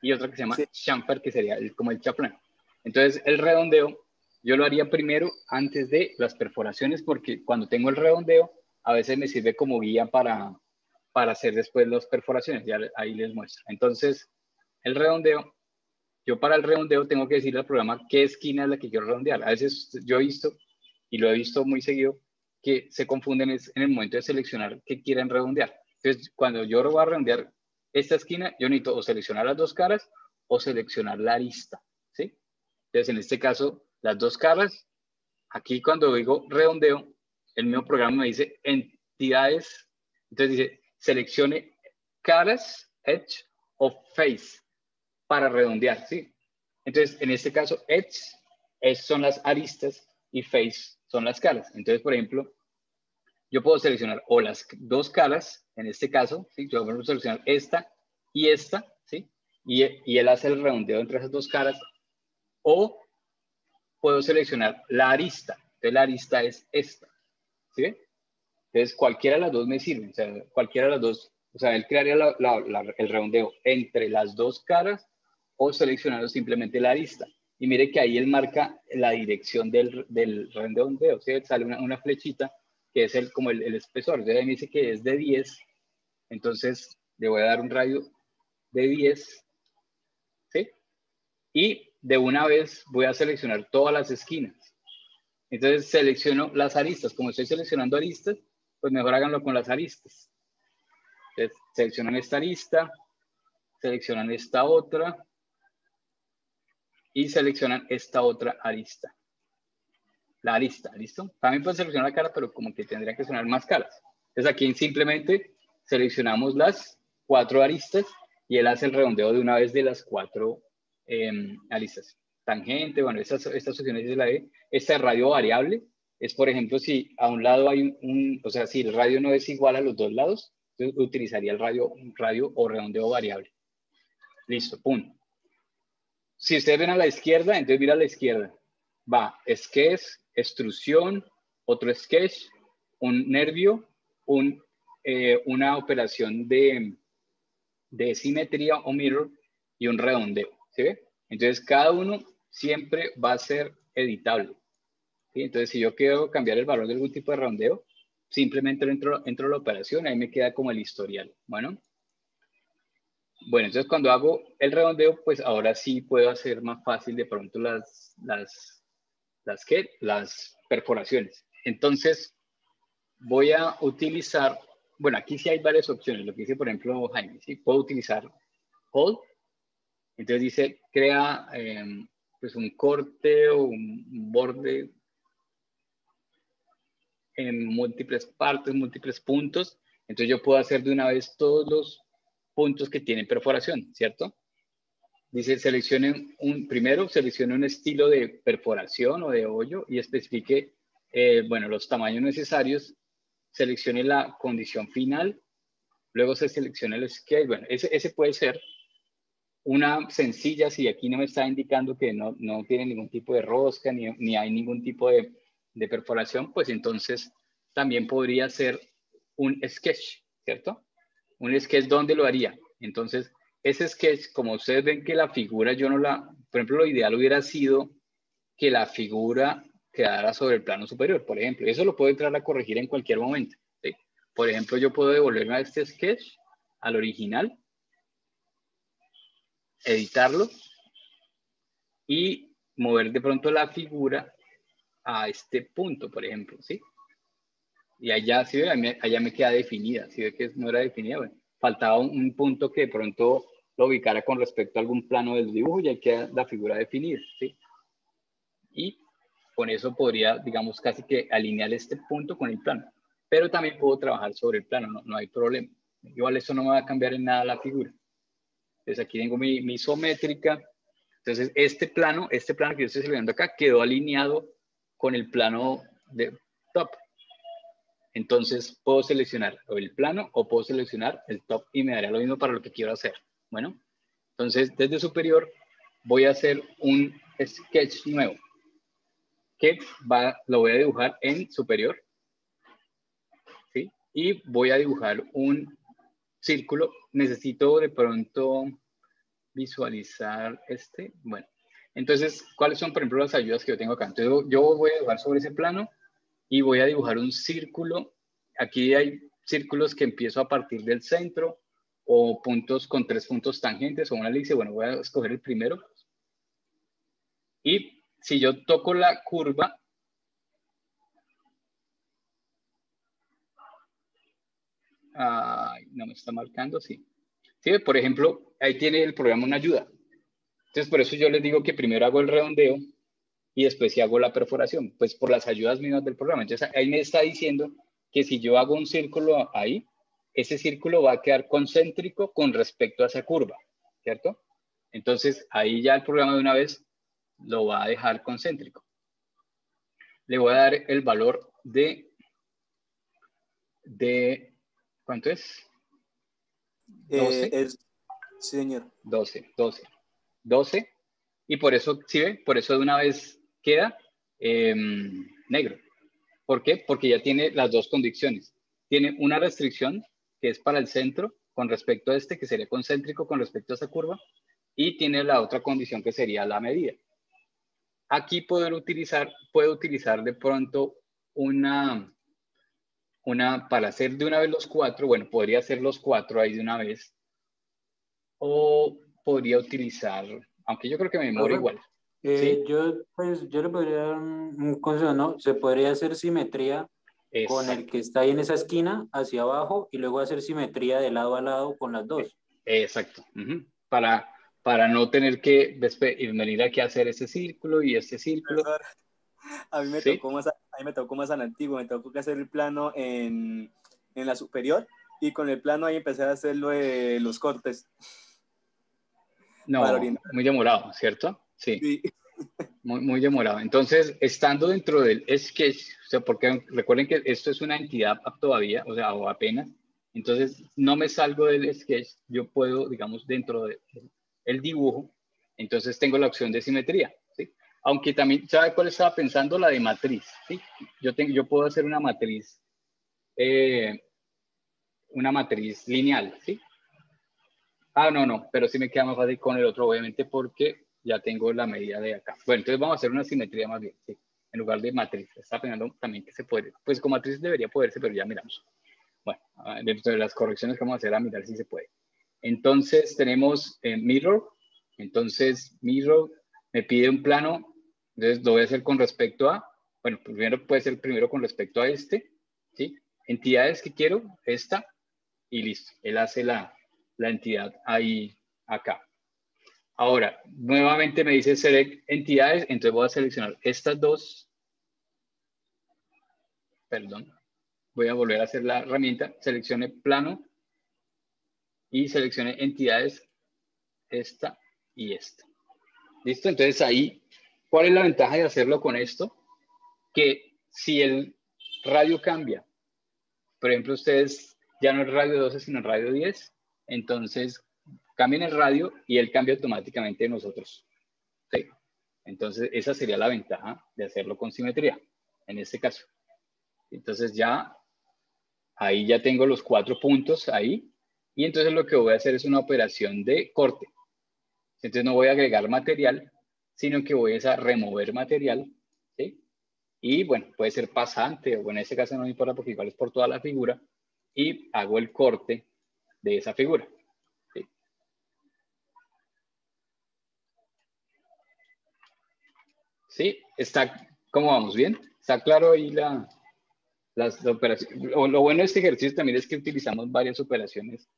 Y otra que se llama chamfer, que sería como el chaplán. Entonces, el redondeo yo lo haría primero antes de las perforaciones, porque cuando tengo el redondeo, a veces me sirve como guía para hacer después las perforaciones. Ya ahí les muestro. Entonces, el redondeo, yo para el redondeo tengo que decirle al programa qué esquina es la que quiero redondear. A veces yo he visto, y lo he visto muy seguido, que se confunden en el momento de seleccionar qué quieren redondear. Entonces, cuando yo voy a redondear esta esquina, yo necesito o seleccionar las dos caras o seleccionar la arista, ¿sí? Entonces, en este caso, las dos caras, aquí cuando digo redondeo, el mismo programa me dice entidades, entonces dice seleccione caras, edge o face para redondear, ¿sí? Entonces, en este caso, edge son las aristas y face son las caras. Entonces, por ejemplo, yo puedo seleccionar o las dos caras, en este caso, ¿sí? Yo puedo seleccionar esta y esta, ¿sí? Y él hace el redondeo entre esas dos caras, o puedo seleccionar la arista. Entonces, la arista es esta, ¿sí? Entonces, cualquiera de las dos me sirve, o sea, cualquiera de las dos, o sea, él crearía el redondeo entre las dos caras o seleccionando simplemente la arista. Y mire que ahí él marca la dirección del redondeo, ¿sí? Sale una flechita que es como el espesor. Entonces ahí me dice que es de 10, entonces le voy a dar un radio de 10, ¿sí? Y de una vez voy a seleccionar todas las esquinas. Entonces selecciono las aristas. Como estoy seleccionando aristas, pues mejor háganlo con las aristas. Entonces seleccionan esta arista, seleccionan esta otra y seleccionan esta otra arista. La arista, ¿listo? También pueden seleccionar la cara, pero como que tendría que sonar más caras. Entonces aquí simplemente seleccionamos las 4 aristas y él hace el redondeo de una vez de las 4 aristas. Tangente, bueno, estas opciones de la E. Esta es radio variable. Es, por ejemplo, si a un lado hay o sea, si el radio no es igual a los dos lados, entonces utilizaría el radio o redondeo variable. Listo, punto. Si ustedes ven a la izquierda, entonces mira a la izquierda. Va sketch, extrusión, otro sketch, un nervio, una operación de simetría o mirror y un redondeo. ¿Sí ve? Entonces cada uno siempre va a ser editable. ¿Sí? Entonces si yo quiero cambiar el valor de algún tipo de redondeo, simplemente entro a la operación, ahí me queda como el historial. Bueno, entonces cuando hago el redondeo, pues ahora sí puedo hacer más fácil de pronto las perforaciones. Entonces voy a utilizar, bueno, aquí sí hay varias opciones. Lo que dice, por ejemplo, Jaime, ¿sí? Puedo utilizar hold. Entonces dice, crea pues un corte o un borde en múltiples partes, múltiples puntos. Entonces yo puedo hacer de una vez todos los puntos que tienen perforación, ¿cierto? Dice, primero seleccione un estilo de perforación o de hoyo y especifique, bueno, los tamaños necesarios, seleccione la condición final, luego se selecciona el sketch. Bueno, ese puede ser una sencilla, si aquí no me está indicando que no tiene ningún tipo de rosca ni hay ningún tipo de perforación, pues entonces también podría ser un sketch, ¿cierto? Un sketch, ¿dónde lo haría? Entonces, ese sketch, como ustedes ven que la figura yo no la, por ejemplo, lo ideal hubiera sido que la figura quedara sobre el plano superior, por ejemplo. Eso lo puedo entrar a corregir en cualquier momento, ¿sí? Por ejemplo, yo puedo devolverme a este sketch, al original, editarlo y mover de pronto la figura a este punto, por ejemplo, ¿sí? Y allá, ¿sí ve? Allá me queda definida. ¿Sí ve que no era definida? Bueno, faltaba un punto que de pronto lo ubicara con respecto a algún plano del dibujo y ahí queda la figura definida, ¿sí? Y con eso podría, digamos, casi que alinear este punto con el plano. Pero también puedo trabajar sobre el plano, no hay problema. Igual eso no me va a cambiar en nada la figura. Entonces aquí tengo mi isométrica. Entonces este plano que yo estoy seleccionando acá quedó alineado con el plano de top. Entonces puedo seleccionar el plano o puedo seleccionar el top y me dará lo mismo para lo que quiero hacer. Bueno, entonces desde superior voy a hacer un sketch nuevo que lo voy a dibujar en superior, ¿sí? Y voy a dibujar un círculo. Necesito de pronto visualizar bueno. Entonces, ¿cuáles son, por ejemplo, las ayudas que yo tengo acá? Entonces, yo voy a dibujar sobre ese plano y voy a dibujar un círculo. Aquí hay círculos que empiezo a partir del centro o puntos con 3 puntos tangentes o una elipse. Bueno, voy a escoger el primero Y si yo toco la curva, no me está marcando, sí. ¿Sí? Por ejemplo, ahí tiene el programa una ayuda. Entonces, por eso yo les digo que primero hago el redondeo y después sí hago la perforación, pues por las ayudas mismas del programa. Entonces, ahí me está diciendo que si yo hago un círculo ahí, ese círculo va a quedar concéntrico con respecto a esa curva, ¿cierto? Entonces, ahí ya el programa de una vez lo va a dejar concéntrico. Le voy a dar el valor de ¿cuánto es? 12. Sí, señor. 12. Y por eso, ¿sí ve? Por eso de una vez queda negro. ¿Por qué? Porque ya tiene las dos condiciones. Tiene una restricción que es para el centro con respecto a este, que sería concéntrico con respecto a esa curva, y tiene la otra condición que sería la medida. Aquí puedo utilizar de pronto para hacer de una vez los 4, bueno, podría hacer los 4 ahí de una vez, o podría utilizar, aunque yo creo que me demora igual. ¿Sí? Yo le podría dar un consejo, ¿no? Se podría hacer simetría con el que está ahí en esa esquina hacia abajo y luego hacer simetría de lado a lado con las dos. Exacto. Para no tener que venir aquí a hacer ese círculo y este círculo. A mí me tocó más a la antigua, me tocó que hacer el plano en la superior y con el plano ahí empecé a hacer los cortes. No, muy demorado, ¿cierto? Sí. Muy, muy demorado. Entonces, estando dentro del sketch, o sea, porque recuerden que esto es una entidad todavía, o sea, o apenas, entonces no me salgo del sketch, yo puedo, digamos, dentro del dibujo, entonces tengo la opción de simetría, ¿sí? Aunque también, ¿sabe cuál estaba pensando? La de matriz, ¿sí? Yo puedo hacer una matriz lineal, ¿sí? No, pero sí me queda más fácil con el otro, obviamente, porque ya tengo la medida de acá. Bueno, entonces vamos a hacer una simetría más bien, ¿sí? En lugar de matriz. Está pensando también que se puede. Pues con matriz debería poderse, pero ya miramos. Bueno, dentro de las correcciones que vamos a hacer, a mirar si se puede. Entonces tenemos mirror. Entonces mirror me pide un plano. Entonces lo voy a hacer con respecto a, bueno, primero puede ser primero con respecto a este, ¿sí? Entidades que quiero, esta, y listo. Él hace la entidad ahí, acá. Ahora, nuevamente me dice select entidades, entonces voy a seleccionar estas dos. Perdón. Voy a volver a hacer la herramienta. Seleccione plano y seleccione entidades, esta y esta. ¿Listo? Entonces ahí, ¿cuál es la ventaja de hacerlo con esto? Que si el radio cambia, por ejemplo, ustedes ya no es radio 12, sino radio 10, entonces cambien el radio y él cambia automáticamente de nosotros. ¿Sí? Entonces, esa sería la ventaja de hacerlo con simetría, en este caso. Entonces ya, ahí ya tengo los 4 puntos ahí, y entonces lo que voy a hacer es una operación de corte. Entonces no voy a agregar material, sino que voy a remover material, ¿sí? Y bueno, puede ser pasante, o en este caso no me importa porque igual es por toda la figura, y hago el corte de esa figura. ¿Sí? ¿Sí? ¿Cómo vamos? ¿Bien? ¿Está claro ahí las operaciones? Lo bueno de este ejercicio también es que utilizamos varias operaciones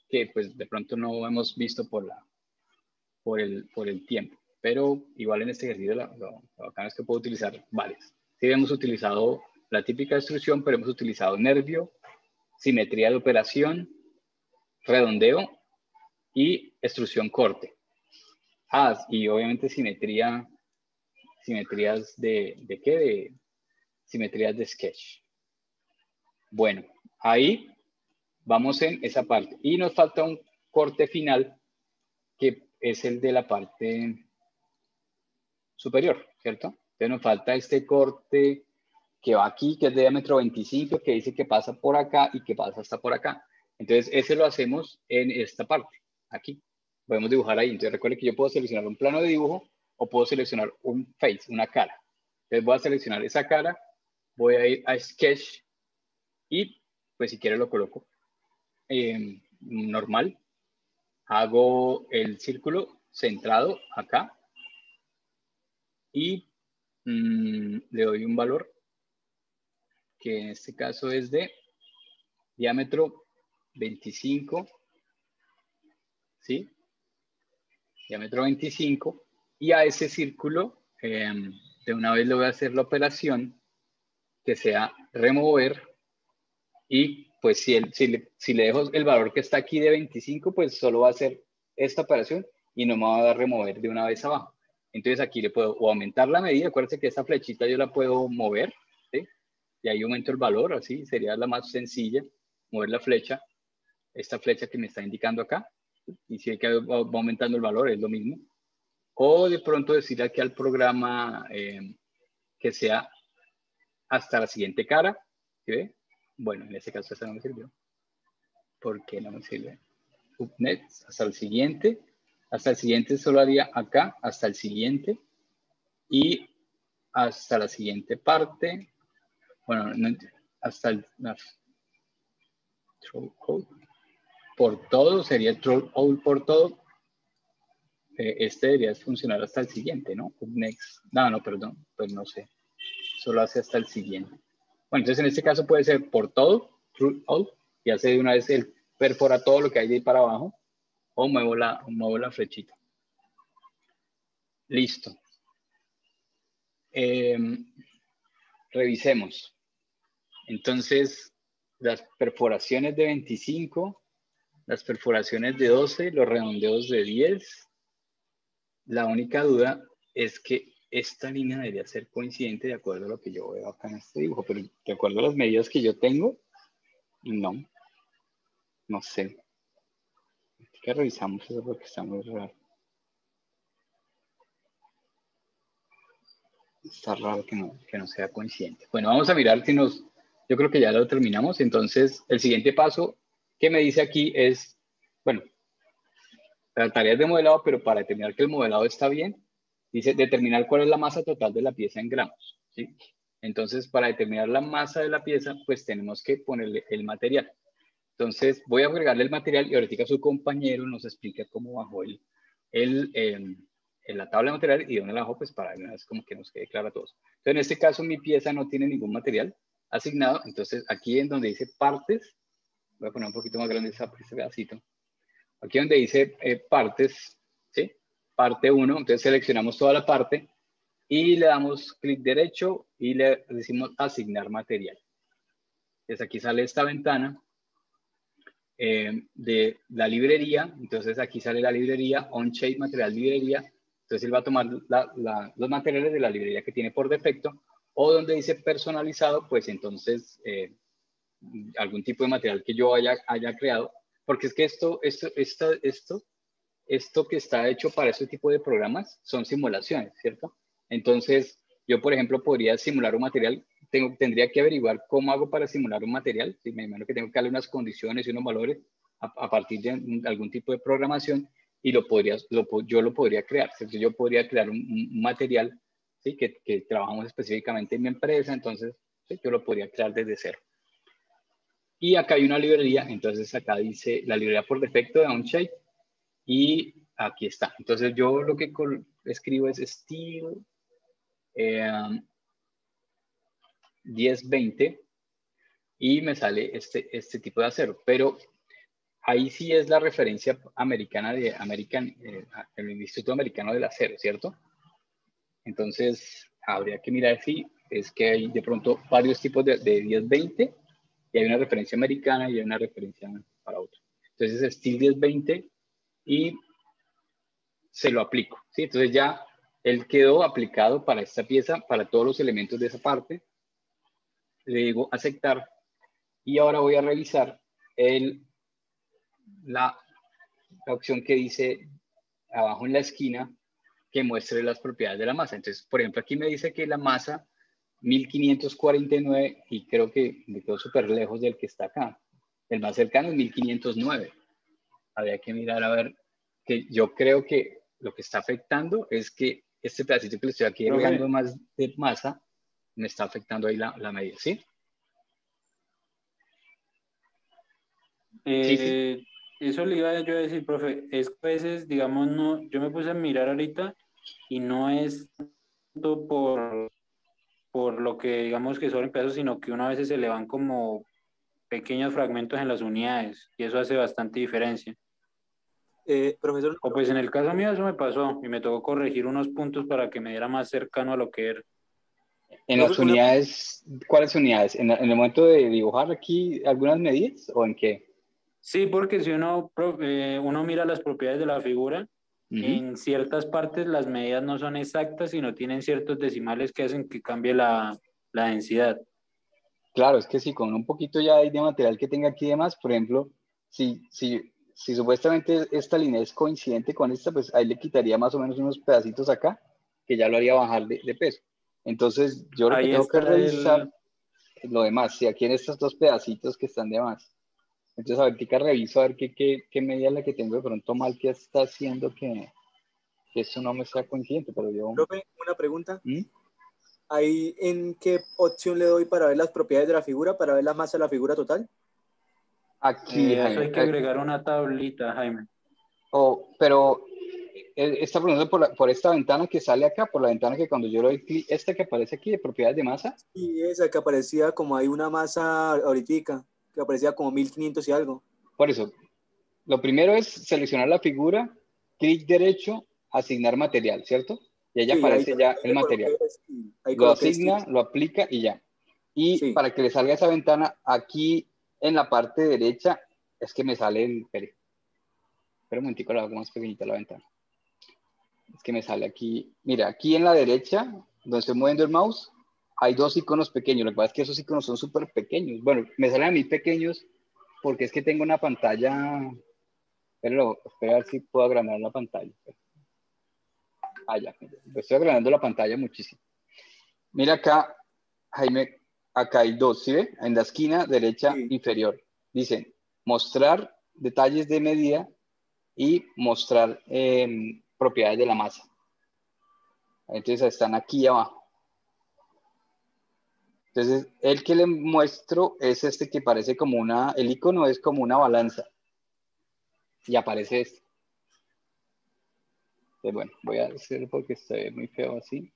que pues de pronto no hemos visto por el tiempo. Pero igual en este ejercicio lo bacano es que puedo utilizar varias. Sí hemos utilizado la típica extrusión, pero hemos utilizado nervio, simetría de operación, redondeo y extrusión corte. Y obviamente simetrías ¿de qué? Simetrías de sketch. Bueno, ahí vamos en esa parte. Y nos falta un corte final, que es el de la parte superior, ¿cierto? Entonces nos falta este corte que va aquí, que es de diámetro 25, que dice que pasa por acá y que pasa hasta por acá. Entonces ese lo hacemos en esta parte, aquí. Podemos dibujar ahí. Entonces recuerden que yo puedo seleccionar un plano de dibujo o puedo seleccionar un face, una cara. Entonces voy a seleccionar esa cara, voy a ir a Sketch y pues si quiero lo coloco normal. Hago el círculo centrado acá. y le doy un valor que en este caso es de diámetro 25, ¿sí? Diámetro 25, y a ese círculo de una vez le voy a hacer la operación que sea remover, y pues si le dejo el valor que está aquí de 25, pues solo va a hacer esta operación y no me va a dar remover de una vez abajo. Entonces aquí le puedo o aumentar la medida, acuérdense que esta flechita yo la puedo mover, ¿sí? Y ahí aumento el valor, así sería la más sencilla, mover la flecha, esta flecha que me está indicando acá, y si hay que va aumentando el valor, es lo mismo. O de pronto decir aquí al programa que sea hasta la siguiente cara, ¿sí ve? Bueno, en este caso esta no me sirvió. ¿Por qué no me sirve? Next, hasta el siguiente solo haría acá, hasta el siguiente, y hasta la siguiente parte, bueno, no, hasta el throw out por todo, sería throw out por todo. Este debería funcionar hasta el siguiente, ¿no? Next, no, perdón, pues no sé, solo hace hasta el siguiente. Bueno, entonces en este caso puede ser por todo, through out, y hace de una vez el perfora todo lo que hay de ahí para abajo, o muevo la flechita. Listo. Revisemos. Entonces, las perforaciones de 25, las perforaciones de 12, los redondeos de 10. La única duda es que esta línea debería ser coincidente de acuerdo a lo que yo veo acá en este dibujo, pero de acuerdo a las medidas que yo tengo, no sé. Así que revisamos eso porque está muy raro. Está raro que no sea coincidente. Bueno, vamos a mirar si yo creo que ya lo terminamos. Entonces, el siguiente paso que me dice aquí es, bueno, la tarea es de modelado, pero para determinar que el modelado está bien, dice determinar cuál es la masa total de la pieza en gramos, ¿sí? Entonces, para determinar la masa de la pieza, pues tenemos que ponerle el material. Entonces, voy a agregarle el material y ahorita su compañero nos explica cómo bajó la tabla de material y dónde la bajó, pues para una vez como que nos quede claro a todos. Entonces, en este caso, mi pieza no tiene ningún material asignado. Entonces, aquí en donde dice partes, voy a poner un poquito más grande ese pedacito. Aquí donde dice partes, ¿sí? Parte 1, entonces seleccionamos toda la parte y le damos clic derecho y le decimos asignar material. Entonces aquí sale esta ventana de la librería, entonces aquí sale la librería, on-shape material librería, entonces él va a tomar los materiales de la librería que tiene por defecto, o donde dice personalizado, pues entonces algún tipo de material que yo haya creado, porque es que esto que está hecho para este tipo de programas son simulaciones, ¿cierto? Entonces, yo, por ejemplo, podría simular un material, tendría que averiguar cómo hago para simular un material, ¿sí? Me imagino que tengo que darle unas condiciones y unos valores a partir de algún tipo de programación y yo lo podría crear, ¿cierto? Yo podría crear un material, ¿sí? que trabajamos específicamente en mi empresa, entonces ¿sí? Yo lo podría crear desde cero. Y acá hay una librería, entonces acá dice la librería por defecto de OnShape. Y aquí está. Entonces yo lo que escribo es steel 1020 y me sale este tipo de acero. Pero ahí sí es la referencia americana de el Instituto Americano del Acero, ¿cierto? Entonces habría que mirar si es que hay de pronto varios tipos de 1020 y hay una referencia americana y hay una referencia para otro. Entonces steel 1020 y se lo aplico, ¿sí? Entonces ya él quedó aplicado para esta pieza, para todos los elementos de esa parte. Le digo aceptar y ahora voy a revisar la opción que dice abajo en la esquina que muestre las propiedades de la masa. Entonces, por ejemplo, aquí me dice que la masa 1549 y creo que me quedo súper lejos del que está acá. El más cercano es 1509. Habría que mirar a ver, que yo creo que lo que está afectando es que este pedacito que le estoy aquí agregando más de masa me está afectando ahí la medida, ¿sí? Sí. Eso le iba yo a decir, profe, es que a veces, digamos, no, yo me puse a mirar ahorita y no es por lo que digamos que sobren pedazos, sino que uno a veces se le van como pequeños fragmentos en las unidades y eso hace bastante diferencia. Profesor, O pues en el caso mío eso me pasó y me tocó corregir unos puntos para que me diera más cercano a lo que era. En profe, las unidades, ¿cuáles unidades? ¿En el momento de dibujar aquí algunas medidas o en qué? Sí, porque si uno mira las propiedades de la figura, Ujú. en ciertas partes las medidas no son exactas, sino tienen ciertos decimales que hacen que cambie la densidad. Claro, es que sí, con un poquito ya de material que tenga aquí y demás, por ejemplo, si supuestamente esta línea es coincidente con esta, pues ahí le quitaría más o menos unos pedacitos acá, que ya lo haría bajar de peso. Entonces, yo lo que Ahí tengo que está revisar es lo demás, si aquí en estos dos pedacitos que están de más. Entonces, ahorita reviso a ver qué medida es la que tengo de pronto mal que está haciendo que eso no me sea coincidente, pero yo... profe, una pregunta. ¿Mm? ¿Ahí en qué opción le doy para ver las propiedades de la figura, para ver la masa de la figura total? Aquí, eso Jaime. hay que agregar una tablita, Jaime. Pero está preguntando por esta ventana que sale acá, por la ventana que cuando yo le doy clic, esta que aparece aquí de propiedades de masa. Y esa que aparecía como hay una masa ahorita, que aparecía como 1500 y algo. Por eso, lo primero es seleccionar la figura, clic derecho, asignar material, ¿cierto? Y ahí Sí, aparece ya ahí el le coloqué material. steel. Ahí Lo coloqué steel. asigna, lo aplica y ya. Y Sí. para que le salga esa ventana, aquí en la parte derecha, es que me sale el... Espera un momentico, la hago más pequeñita la ventana. Es que me sale aquí, mira, aquí en la derecha, donde estoy moviendo el mouse, hay dos iconos pequeños. Lo que pasa es que esos iconos son súper pequeños. Bueno, me salen a mí pequeños porque es que tengo una pantalla, pero espera a ver si puedo agrandar la pantalla. Ah, ya, estoy agrandando la pantalla muchísimo. Mira acá, Jaime, acá hay dos, ¿sí ve? En la esquina derecha Sí. inferior. Dicen, mostrar detalles de medida y mostrar propiedades de la masa. Entonces están aquí abajo. Entonces, el que le muestro es este que parece como el icono es como una balanza. Y aparece este. Entonces, bueno, voy a hacerlo porque se ve muy feo así.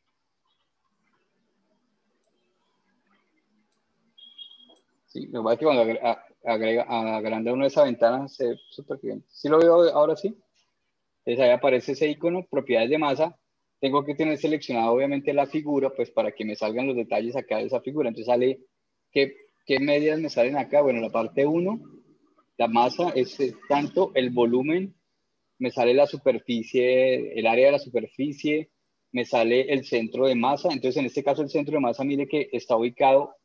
Sí, lo que pasa es que cuando agranda uno de esa ventana se ve súper bien. ¿Sí lo veo ahora sí? Entonces ahí aparece ese icono, propiedades de masa. Tengo que tener seleccionado obviamente la figura, pues para que me salgan los detalles acá de esa figura. Entonces sale, ¿qué medidas me salen acá? Bueno, la parte 1, la masa es tanto el volumen, me sale la superficie, el área de la superficie, me sale el centro de masa. Entonces en este caso el centro de masa, mire que está ubicado,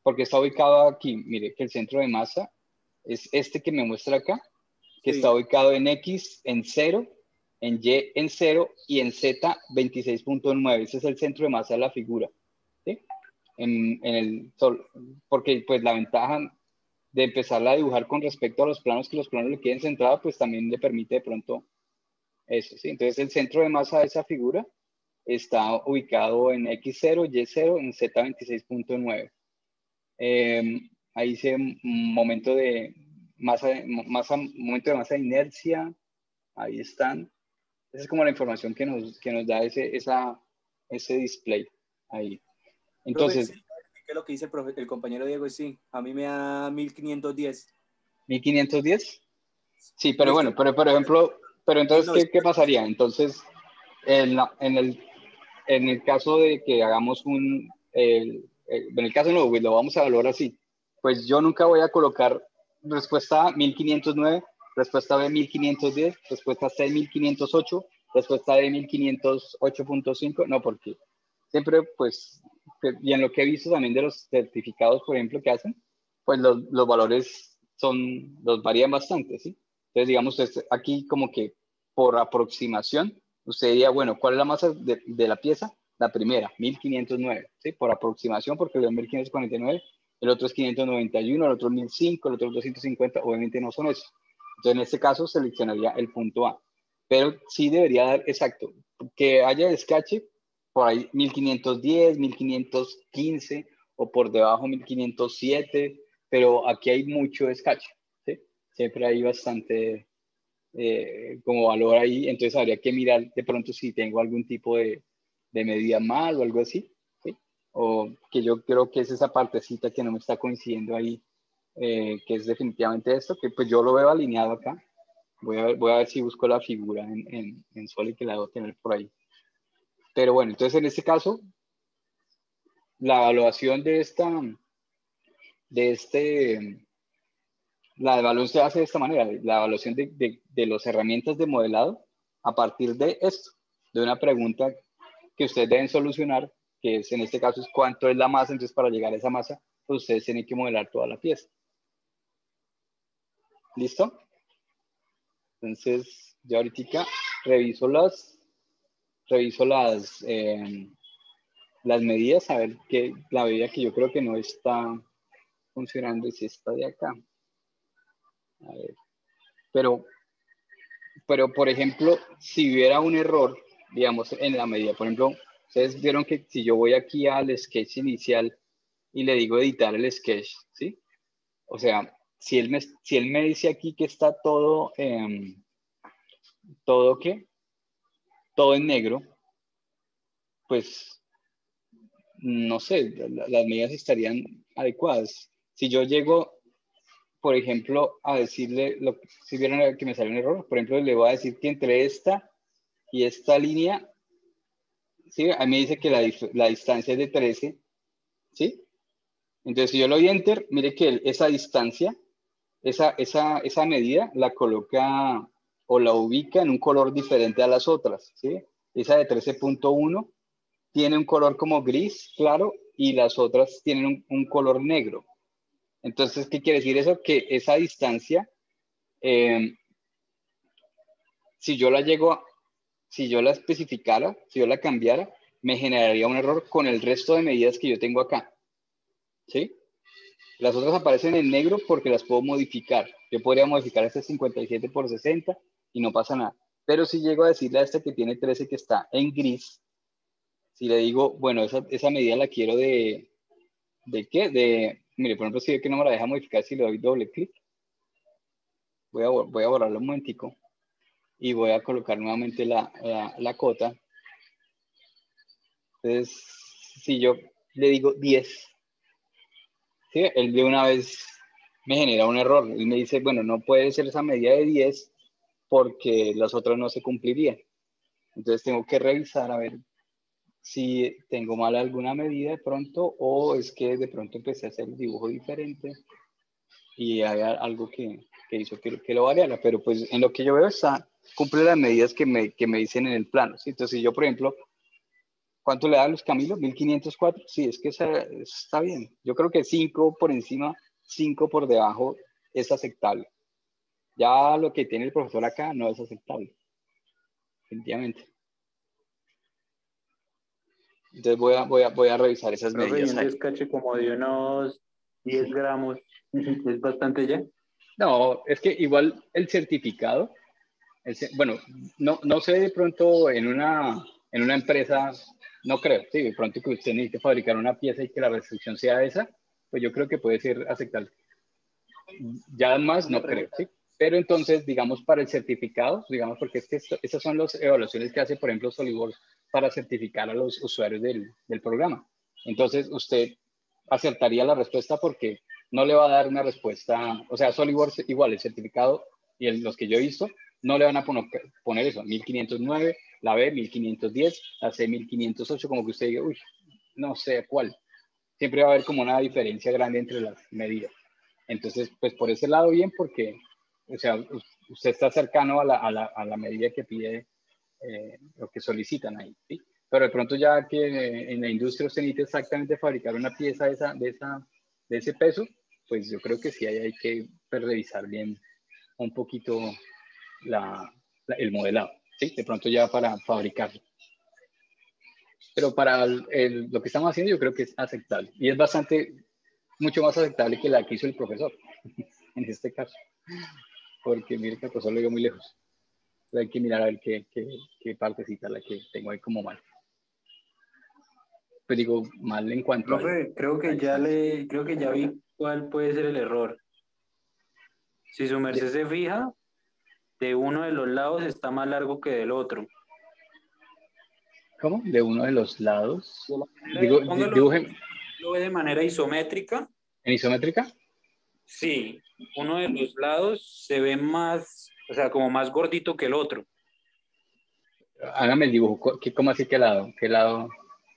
porque está ubicado aquí, mire que el centro de masa es este que me muestra acá, que está Sí. ubicado en X en 0, en Y en 0 y en Z 26.9. Ese es el centro de masa de la figura. ¿Sí? En el sol, porque pues la ventaja de empezarla a dibujar con respecto a los planos, que los planos le queden centrados, pues también le permite de pronto eso. ¿Sí? Entonces el centro de masa de esa figura está ubicado en X0, Y0, en Z 26.9. Ahí dice momento de momento de masa de inercia. Ahí están. Esa es como la información que nos da ese display ahí. Profe, Entonces, sí, ¿qué es lo que dice el compañero Diego? Sí, a mí me da 1510. 1510. Sí, pero bueno, 1500, pero por ejemplo, pero entonces, ¿qué 1900. pasaría? Entonces, en el caso de que hagamos en el caso no, pues lo vamos a evaluar así. Pues yo nunca voy a colocar respuesta A 1509, respuesta B 1510, respuesta C 1508, respuesta D 1508.5, no, porque siempre, pues, y en lo que he visto también de los certificados, por ejemplo, que hacen, pues los valores los varían bastante, ¿sí? Entonces, digamos, aquí como que por aproximación, usted diría, bueno, ¿cuál es la masa de la pieza? La primera, 1509, ¿sí? Por aproximación, porque lo 1549, el otro es 591, el otro es 1005, el otro es 250, obviamente no son esos. Entonces, en este caso, seleccionaría el punto A. Pero sí debería dar, exacto, que haya descache, por ahí 1510, 1515, o por debajo 1507, pero aquí hay mucho descache, ¿sí? Siempre hay bastante como valor ahí, entonces habría que mirar de pronto si tengo algún tipo de de medida mal o algo así, ¿sí? O que yo creo que es esa partecita que no me está coincidiendo ahí, que es definitivamente esto, que pues yo lo veo alineado acá. Voy a ver si busco la figura en Solid, que la debo tener por ahí. Pero bueno, entonces en este caso, la evaluación la evaluación se hace de esta manera, la evaluación de las herramientas de modelado a partir de esto, de una pregunta que ustedes deben solucionar, que es en este caso es cuánto es la masa. Entonces para llegar a esa masa, pues ustedes tienen que modelar toda la pieza. ¿Listo? Entonces yo ahorita reviso las medidas, a ver que la medida que yo creo que no está funcionando es esta de acá. A ver. Pero por ejemplo, si hubiera un error, digamos, en la medida, por ejemplo, ustedes vieron que si yo voy aquí al sketch inicial y le digo editar el sketch, ¿sí? O sea, si él me dice aquí que está todo, ¿todo qué? Todo en negro, pues, no sé, las medidas estarían adecuadas. Si yo llego, por ejemplo, a decirle, si vieron que me salió un error, por ejemplo, le voy a decir que entre esta y esta línea, ¿sí? A mí me dice que la distancia es de 13, ¿sí? Entonces, si yo le doy Enter, mire que esa distancia, esa medida la coloca o la ubica en un color diferente a las otras, ¿sí? Esa de 13.1 tiene un color como gris, claro, y las otras tienen un color negro. Entonces, ¿qué quiere decir eso? Que esa distancia, si yo la especificara, si yo la cambiara, me generaría un error con el resto de medidas que yo tengo acá, ¿sí? Las otras aparecen en negro porque las puedo modificar. Yo podría modificar este 57 por 60 y no pasa nada. Pero si llego a decirle a esta que tiene 13 que está en gris, si le digo, bueno, esa medida la quiero ¿de qué? Mire, por ejemplo, si ve que no me la deja modificar, si le doy doble clic, voy a borrarlo un momentico y voy a colocar nuevamente la cota. Entonces, si yo le digo 10, ¿sí? Él de una vez me genera un error. Él me dice, bueno, no puede ser esa medida de 10 porque las otras no se cumplirían. Entonces tengo que revisar a ver si tengo mal alguna medida de pronto o es que de pronto empecé a hacer el dibujo diferente y hay algo que hizo que lo variara. Pero pues en lo que yo veo cumple las medidas que me dicen en el plano, ¿sí? Entonces si yo, por ejemplo, ¿cuánto le da a Luis Camilo? 1504. Sí, es que está bien. Yo creo que 5 por encima, 5 por debajo es aceptable. Ya lo que tiene el profesor acá no es aceptable. Definitivamente. Entonces voy a revisar esas Profe, y medidas un ahí. descache como de unos 10 gramos, ¿es bastante ya? No, es que igual el certificado, bueno, no sé de pronto en una empresa, no creo, sí, de pronto que usted necesite fabricar una pieza y que la restricción sea esa, pues yo creo que puede ser aceptable. Ya más no creo, ¿sí? Pero entonces, digamos, para el certificado, digamos, porque es que esas son las evaluaciones que hace, por ejemplo, SolidWorks para certificar a los usuarios del programa. Entonces, usted acertaría la respuesta porque no le va a dar una respuesta, o sea, SolidWorks igual, el certificado y los que yo he visto, no le van a poner eso, 1509, la B 1510, la C 1508, como que usted diga, uy, no sé cuál. Siempre va a haber como una diferencia grande entre las medidas. Entonces, pues por ese lado bien, porque, o sea, usted está cercano a la medida que pide, lo que solicitan ahí, ¿sí? Pero de pronto ya que en la industria usted necesita exactamente fabricar una pieza de ese peso, pues yo creo que sí hay que revisar bien un poquito el modelado, ¿sí? De pronto ya para fabricarlo. Pero para lo que estamos haciendo yo creo que es aceptable y es mucho más aceptable que la que hizo el profesor en este caso, porque mire que el profesor lo dio muy lejos. Entonces hay que mirar a ver qué partecita la que tengo ahí como mal. Pues digo, mal en cuanto Profe, creo que ya vi cuál puede ser el error. Si su merced se fija, de uno de los lados está más largo que del otro. ¿Cómo? De uno de los lados. De la manera Digo, póngalo, dibuje lo ve de manera isométrica. en isométrica. Sí, uno de los lados se ve más, o sea, como más gordito que el otro. Hágame el dibujo. ¿Cómo así qué lado? ¿Qué lado?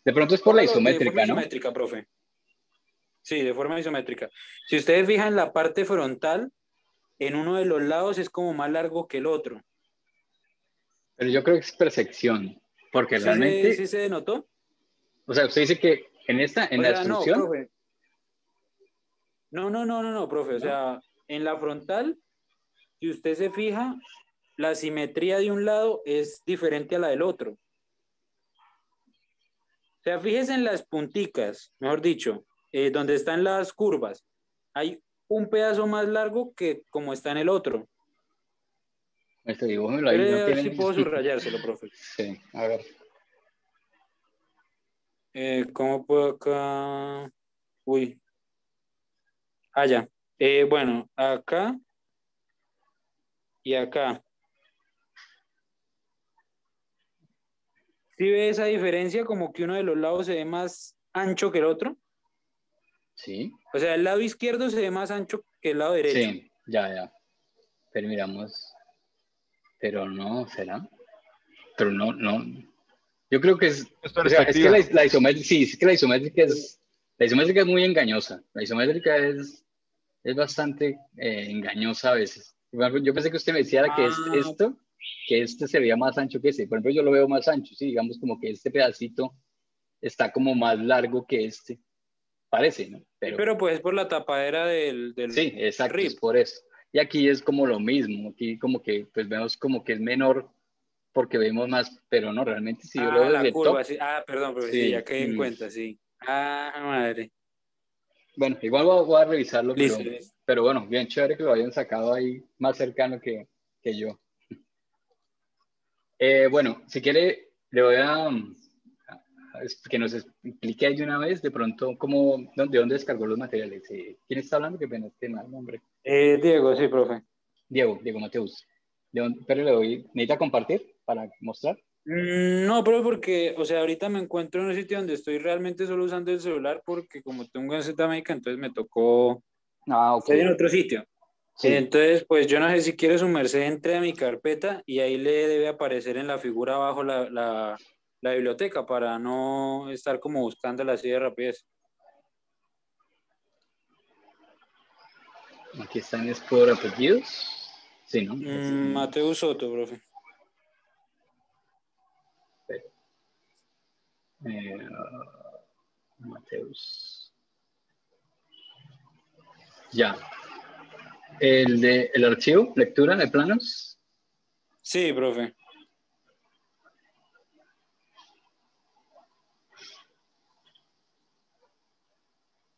De pronto es por la Póngalo de forma isométrica, ¿no? isométrica, profe. Sí, de forma isométrica. Si ustedes fijan la parte frontal, en uno de los lados es como más largo que el otro. Pero yo creo que es percepción, porque Sí realmente, se denotó? o sea, usted dice que en O la sea, no, extrusión, profe. No, profe. O ¿no? sea, en la frontal, si usted se fija, la simetría de un lado es diferente a la del otro. O sea, fíjese en las punticas, mejor dicho, donde están las curvas. Hay un pedazo más largo que como está en el otro. Este dibújamelo ahí, no Pero a ver si tiene. puedo subrayárselo, profe. Sí, a ver. ¿Cómo puedo acá? Uy. Ya. Bueno, acá y acá. ¿Sí ve esa diferencia? Como que uno de los lados se ve más ancho que el otro. Sí, O sea, el lado izquierdo se ve más ancho que el lado derecho. sí, ya. Pero miramos, pero no, ¿será? Pero no. Yo creo que es, Es o sea, es que perspectiva. la isométrica, sí, es que la isométrica es muy engañosa. La isométrica es bastante engañosa a veces. Por ejemplo, yo pensé que usted me decía que Ah, que este se veía más ancho que ese. Por ejemplo, yo lo veo más ancho, sí, digamos como que este pedacito está como más largo que este, parece, ¿no? sí, Pero pero pues por la tapadera del sí, exacto, es rib. por eso. Y aquí es como lo mismo, aquí como que pues vemos como que es menor porque vemos más, pero no, realmente si yo lo Ah, veo la desde curva, top, sí. Ah, perdón, profe, sí, ya sí. caí en cuenta, sí. Ah, madre. Bueno, igual voy a revisarlo, Listo, listo. pero bueno, bien chévere que lo hayan sacado ahí más cercano que yo. Bueno, si quiere, le voy que nos explique ahí de una vez, de pronto, de dónde descargó los materiales. ¿Quién está hablando? Que apenas te mal nombre. Diego, sí, profe. Diego Mateus. Pero ¿necesita compartir para mostrar? No, pero porque, o sea, ahorita me encuentro en un sitio donde estoy realmente solo usando el celular porque como tengo en médica, entonces me tocó, Ah, ok. estoy en otro sitio. Sí. Entonces, pues yo no sé si quiere su merced, entre a mi carpeta y ahí le debe aparecer en la figura abajo la biblioteca para no estar como buscándola así de rapidez. Aquí están es por apellidos. Sí, ¿no? Mateo Soto, profe. Eh, Mateus. Ya. El archivo, lectura de planos. Sí, profe.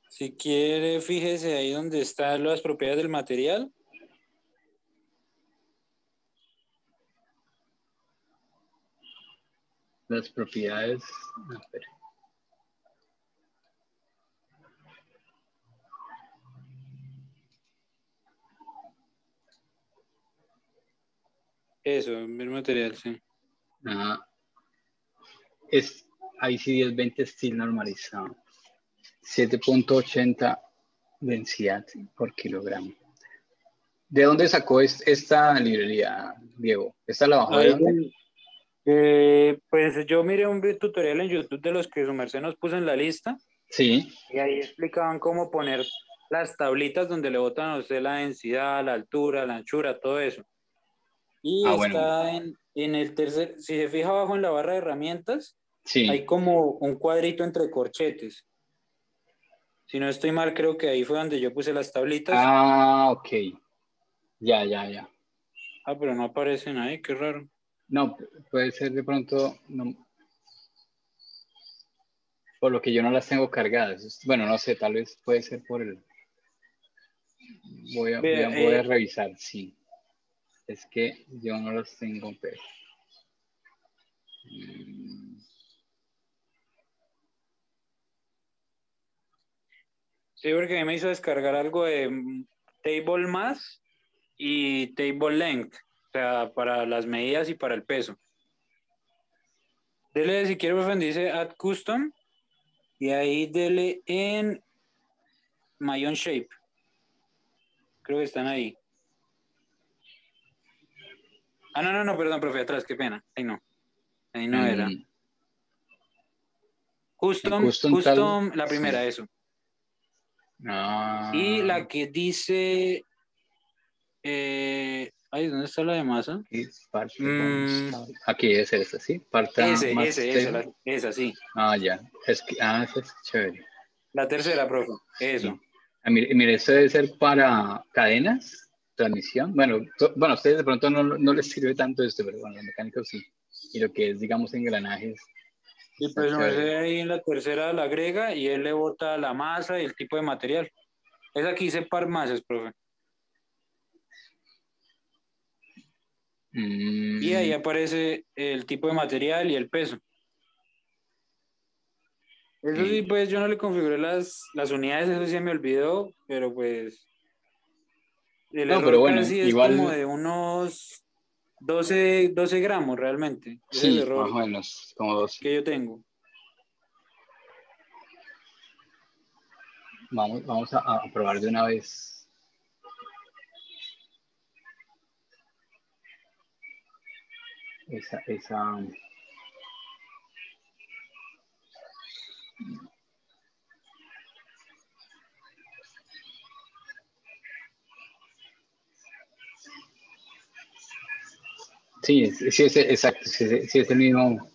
Si quiere, fíjese ahí donde están las propiedades del material. Las propiedades. Espera. Eso, el material, sí. Ah, ahí sí 1020 steel normalizado. 7.80 densidad por kilogramo. ¿De dónde sacó esta librería, Diego? ¿Esta la bajó de Ahí, dónde? pues yo miré un tutorial en YouTube de los que su merced nos puso en la lista Sí. y ahí explicaban cómo poner las tablitas donde le botan a usted la densidad, la altura, la anchura, todo eso. Y Ah, bueno. está en el tercer, si se fija abajo en la barra de herramientas, hay Sí. como un cuadrito entre corchetes. Si no estoy mal, creo que ahí fue donde yo puse las tablitas. Ah, ok. Ya. Ah, pero no aparecen ahí, qué raro. No, puede ser de pronto, no, por lo que yo no las tengo cargadas. Bueno, no sé, tal vez puede ser por el... Voy a Ve, revisar, sí. Es que yo no las tengo, pero... sí, porque a mí me hizo descargar algo de Table Mass y Table Length, o sea, para las medidas y para el peso. Dele, si quiere, profe, dice Add Custom. Y ahí dele en My Own Shape. Creo que están ahí. Ah, no, perdón, profe, atrás, qué pena. Ahí no era. En Custom, custom tal. la primera, Sí. eso. Ah, Y la que dice... ¿dónde está la de masa? aquí es esa, ¿sí? Esa, sí. Ah, ya. Esa es chévere. La tercera, profe, eso. Sí. Mire, esto debe ser para cadenas, transmisión. Bueno, a ustedes de pronto no les sirve tanto esto, pero bueno, los mecánicos sí. Y lo que es, digamos, engranajes. Y Está pues chévere. ahí en la tercera la agrega y él le bota la masa y el tipo de material. Es aquí separ masas, profe. Y ahí aparece el tipo de material y el peso. Eso sí, pues yo no le configuré las unidades, eso sí me olvidó, pero pues el No, pero error bueno, casi es como igual, de unos 12 gramos realmente. Es el sí, más error o menos, como 12. que yo tengo. Vamos a probar de una vez. Esa. Sí, sí, exacto, sí, es el mismo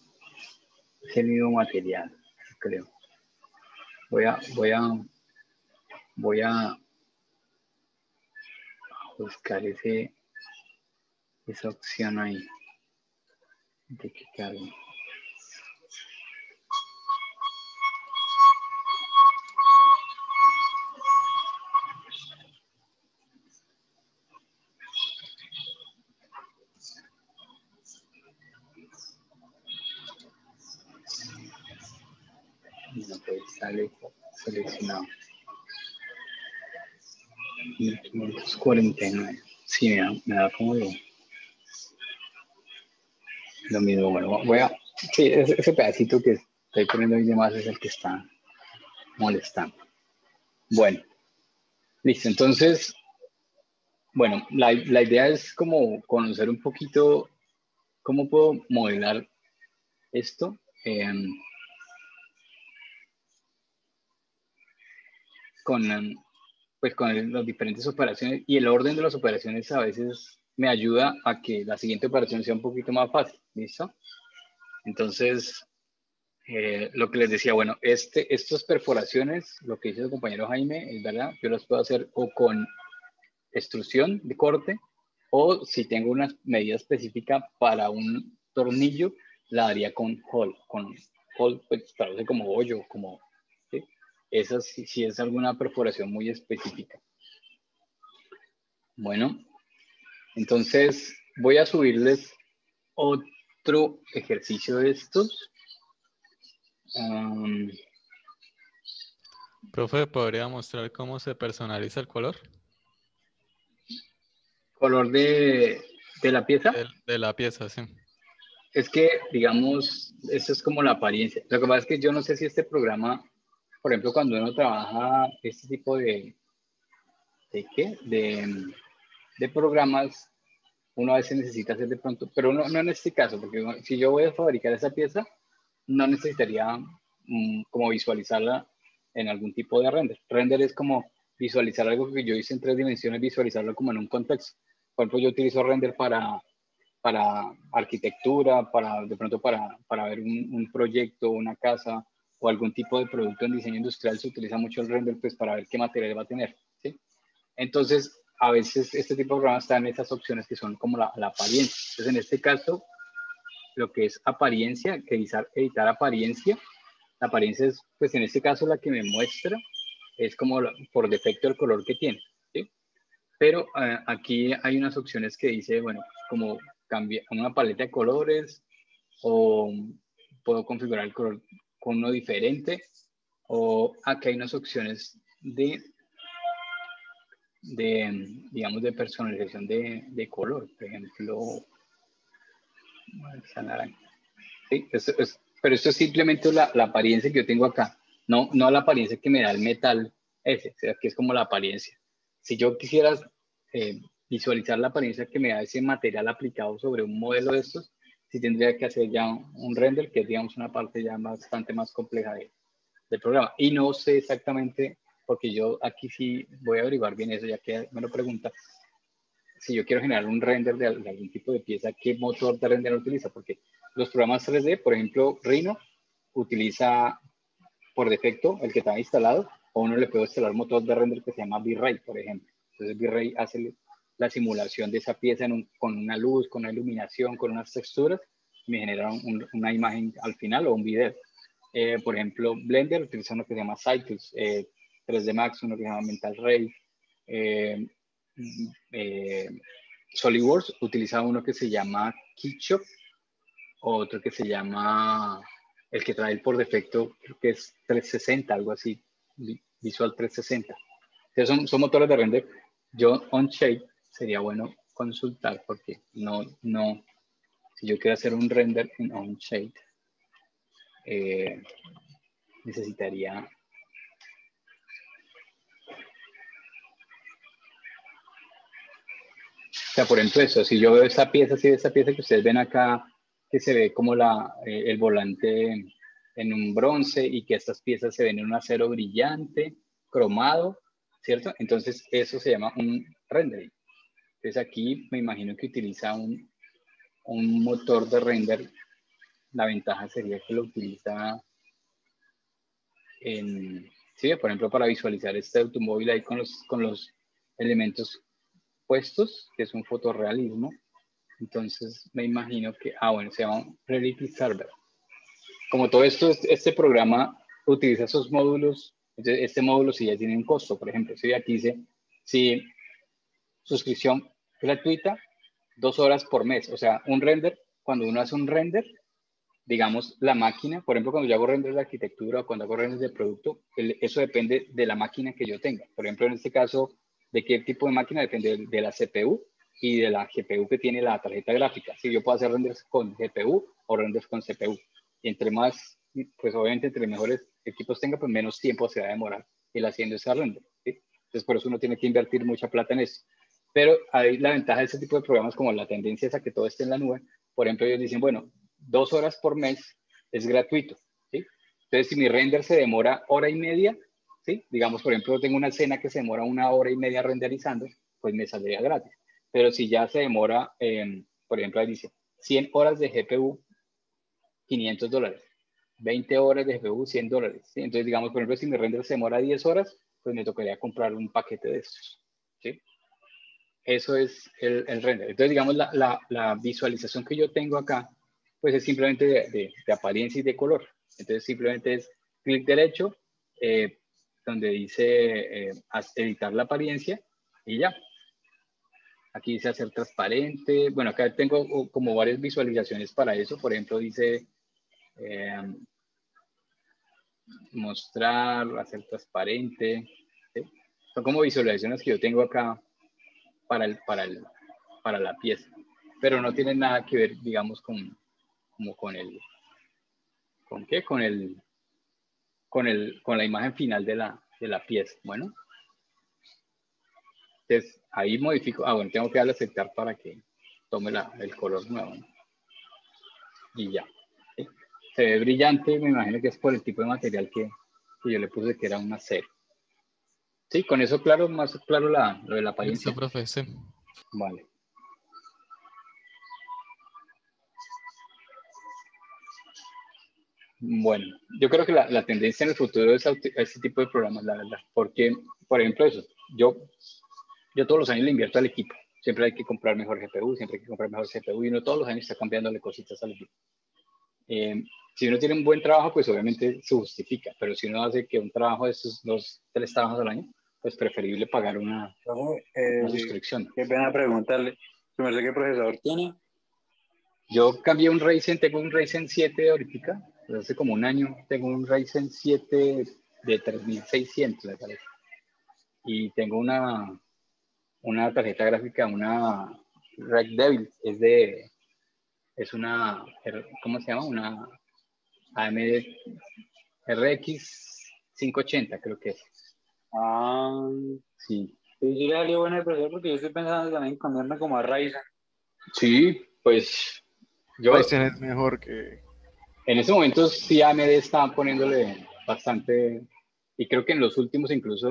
material, creo. Voy a buscar esa opción ahí. De que cargue. No, pues sale seleccionado. 1549. Sí, me da como lo mismo. Bueno, sí, ese pedacito que estoy poniendo ahí de más es el que está molestando. Bueno, listo. Entonces, bueno, la idea es como conocer un poquito cómo puedo modelar esto. Con las diferentes operaciones y el orden de las operaciones a veces me ayuda a que la siguiente operación sea un poquito más fácil, ¿listo? Entonces, lo que les decía, bueno, estas perforaciones, lo que dice el compañero Jaime, es verdad, yo las puedo hacer o con extrusión de corte o si tengo una medida específica para un tornillo, la haría con hole. Con hole, pues traduce como hoyo, como, ¿sí? Esa sí es alguna perforación muy específica. Bueno, entonces voy a subirles otro ejercicio de estos. Profe, ¿podría mostrar cómo se personaliza el color? Color de la pieza. De la pieza, sí. Es que, digamos, eso es como la apariencia. Lo que pasa es que yo no sé si este programa, por ejemplo, cuando uno trabaja este tipo de programas, uno a veces necesita hacer de pronto, pero no en este caso, porque si yo voy a fabricar esa pieza, no necesitaría como visualizarla en algún tipo de render. Render es como visualizar algo que yo hice en 3 dimensiones, visualizarlo como en un contexto. Por ejemplo, yo utilizo render para arquitectura, de pronto para ver un proyecto, una casa o algún tipo de producto en diseño industrial, se utiliza mucho el render pues para ver qué material va a tener, ¿sí? Entonces, a veces este tipo de programas están en esas opciones que son como la apariencia. Entonces, en este caso, lo que es apariencia, que editar apariencia, la apariencia es, pues en este caso, la que me muestra, es como por defecto el color que tiene, ¿sí? Pero aquí hay unas opciones que dice, bueno, como cambiar una paleta de colores o puedo configurar el color con uno diferente o aquí hay unas opciones digamos, de personalización de color. Por ejemplo, esa naranja. Sí, pero esto es simplemente la apariencia que yo tengo acá, no la apariencia que me da el metal ese, o sea, que es como la apariencia. Si yo quisiera visualizar la apariencia que me da ese material aplicado sobre un modelo de estos, sí tendría que hacer ya un render, que es, digamos, una parte ya bastante más compleja del programa. Y no sé exactamente, porque yo aquí sí voy a averiguar bien eso, ya que me lo pregunta, si yo quiero generar un render de algún tipo de pieza, ¿qué motor de render utiliza? Porque los programas 3D, por ejemplo, Rhino, utiliza por defecto el que está instalado, o uno le puede instalar un motor de render que se llama V-Ray, por ejemplo. Entonces V-Ray hace la simulación de esa pieza con una luz, con una iluminación, con unas texturas, y me genera una imagen al final o un video. Por ejemplo, Blender utiliza uno que se llama Cycles, 3D Max, uno que se llama Mental Ray, SolidWorks utiliza uno que se llama Kitshop, otro que se llama, el que trae por defecto, creo que es 360, algo así, Visual 360. Entonces son motores de render. Yo Onshape sería bueno consultar porque si yo quiero hacer un render en Onshape, necesitaría... O sea, por ejemplo, eso, si yo veo esa pieza, si esa pieza que ustedes ven acá, que se ve como el volante en un bronce y que estas piezas se ven en un acero brillante, cromado, ¿cierto? Entonces, eso se llama un rendering. Entonces, aquí me imagino que utiliza un motor de render. La ventaja sería que lo utiliza sí, por ejemplo, para visualizar este automóvil ahí con los elementos puestos, que es un fotorrealismo. Entonces me imagino que, bueno, se llama Reality Server. Como todo esto, este programa utiliza esos módulos, este módulo sí ya tiene un costo, por ejemplo, si aquí dice, si suscripción gratuita, 2 horas por mes, o sea, un render, cuando uno hace un render, digamos, la máquina, por ejemplo, cuando yo hago renders de arquitectura o cuando hago renders de producto, eso depende de la máquina que yo tenga. Por ejemplo, en este caso, ¿de qué tipo de máquina? Depende de la CPU y de la GPU que tiene la tarjeta gráfica. Si yo puedo hacer renders con GPU o renders con CPU. Y entre más, pues obviamente, entre mejores equipos tenga, pues menos tiempo se va a demorar el haciendo ese render, ¿sí? Entonces, por eso uno tiene que invertir mucha plata en eso. Pero ahí la ventaja de ese tipo de programas, como la tendencia es a que todo esté en la nube, por ejemplo, ellos dicen, bueno, 2 horas por mes es gratuito, ¿sí? Entonces, si mi render se demora hora y media, ¿sí? Digamos, por ejemplo, tengo una escena que se demora 1 hora y media renderizando, pues me saldría gratis. Pero si ya se demora, por ejemplo, ahí dice 100 horas de GPU, $500. 20 horas de GPU, $100. ¿Sí? Entonces, digamos, por ejemplo, si mi render se demora 10 horas, pues me tocaría comprar un paquete de estos, ¿sí? Eso es el render. Entonces, digamos, la visualización que yo tengo acá, pues es simplemente de apariencia y de color. Entonces, simplemente es clic derecho, donde dice editar la apariencia y ya. Aquí dice hacer transparente. Bueno, acá tengo como varias visualizaciones para eso. Por ejemplo, dice mostrar, hacer transparente. ¿Sí? Son como visualizaciones que yo tengo acá para la pieza, pero no tiene nada que ver, digamos, ¿con qué? Con la imagen final de la pieza. Bueno, entonces ahí modifico, bueno, tengo que darle a aceptar para que tome el color nuevo, ¿no? Y ya. ¿Sí? Se ve brillante, me imagino que es por el tipo de material que yo le puse, que era un acero. Sí, con eso claro, más claro lo de la apariencia. Listo, profe, sí. Vale. Bueno, yo creo que la tendencia en el futuro es a este tipo de programas, la verdad. Porque, por ejemplo, eso, yo todos los años le invierto al equipo. Siempre hay que comprar mejor GPU, siempre hay que comprar mejor CPU y uno todos los años está cambiándole cositas al equipo. Si uno tiene un buen trabajo, pues obviamente se justifica, pero si uno hace que un trabajo de esos 2, 3 trabajos al año, pues preferible pagar una suscripción. Qué pena preguntarle, ¿su merced qué procesador tiene? Yo cambié un Ryzen, tengo un Ryzen 7 ahorita, hace como un año, tengo un Ryzen 7 de 3600, me parece. Y tengo una tarjeta gráfica, una Red Devil, es una, ¿cómo se llama? AMD RX 580 creo que es. Ah, Sí. sí le salió bueno el procesador porque yo estoy pensando también en cambiarme como a Ryzen. Sí, pues yo Ryzen es mejor que... en ese momento sí AMD estaba poniéndole bastante, y creo que en los últimos incluso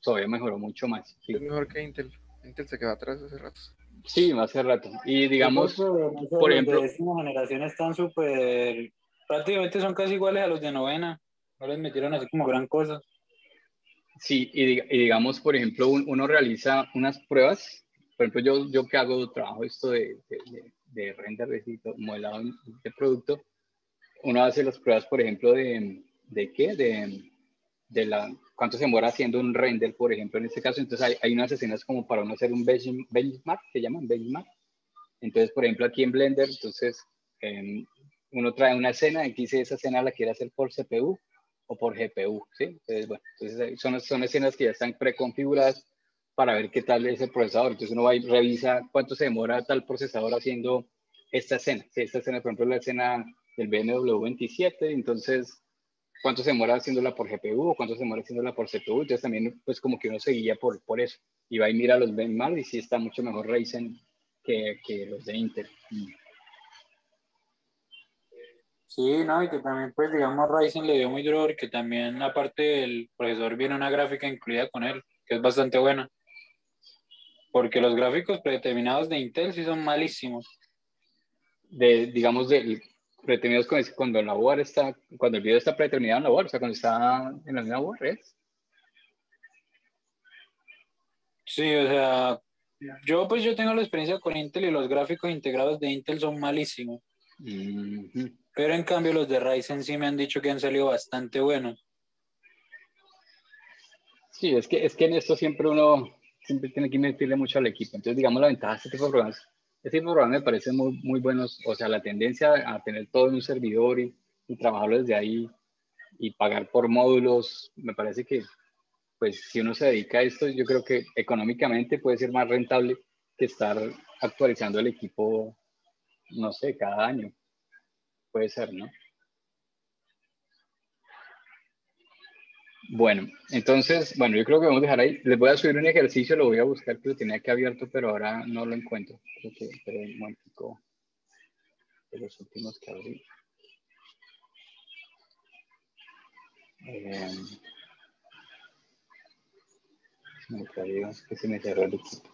todavía mejoró mucho más. Es Sí, mejor que Intel. Intel se quedó atrás hace rato. sí, hace rato. Y Sí, digamos, porque, no sé, por los de ejemplo, décima generación están súper, prácticamente son casi iguales a los de novena. No les metieron así como gran cosa. sí, y digamos, por ejemplo, uno realiza unas pruebas. Por ejemplo, yo que hago trabajo esto de render, de modelado de producto, uno hace las pruebas, por ejemplo, ¿de qué? Cuánto se demora haciendo un render, por ejemplo, en este caso. Entonces hay unas escenas como para uno hacer un benchmark, que llaman benchmark. Entonces, por ejemplo, aquí en Blender, entonces uno trae una escena y dice esa escena la quiere hacer por CPU o por GPU, ¿sí? Entonces, bueno, entonces son escenas que ya están preconfiguradas para ver qué tal es el procesador. Entonces uno va y revisa cuánto se demora tal procesador haciendo esta escena. Si esta escena, por ejemplo, la escena del BMW 27, entonces cuánto se demora haciéndola por GPU o cuánto se demora haciéndola por CPU. Entonces también pues como que uno se guía por eso. Y va y mira los benchmarks y sí está mucho mejor Ryzen que los de Intel. Sí, no, y que también, pues, digamos, Ryzen le dio muy duro porque también, aparte del procesador, viene una gráfica incluida con él, que es bastante buena. Porque los gráficos predeterminados de Intel sí son malísimos. Digamos, predeterminados cuando la board está, cuando el video está predeterminado en la board, o sea, cuando está en la misma board, ¿es? Sí, o sea, yo tengo la experiencia con Intel y los gráficos integrados de Intel son malísimos. Mm-hmm. Pero en cambio los de Ryzen sí me han dicho que han salido bastante buenos. Sí, es que en esto siempre uno siempre tiene que invertirle mucho al equipo. Entonces, digamos, la ventaja de este tipo de programas me parecen muy, muy buenos. O sea, la tendencia a tener todo en un servidor y trabajarlo desde ahí y pagar por módulos, me parece que, pues, si uno se dedica a esto, yo creo que económicamente puede ser más rentable que estar actualizando el equipo, no sé, cada año. Puede ser, ¿no? Bueno, entonces, bueno, yo creo que vamos a dejar ahí. Les voy a subir un ejercicio, lo voy a buscar, que lo tenía aquí abierto, pero ahora no lo encuentro. Creo que, pero un momentico, de los últimos que abrí. Me cayó, es que se me cerró el equipo.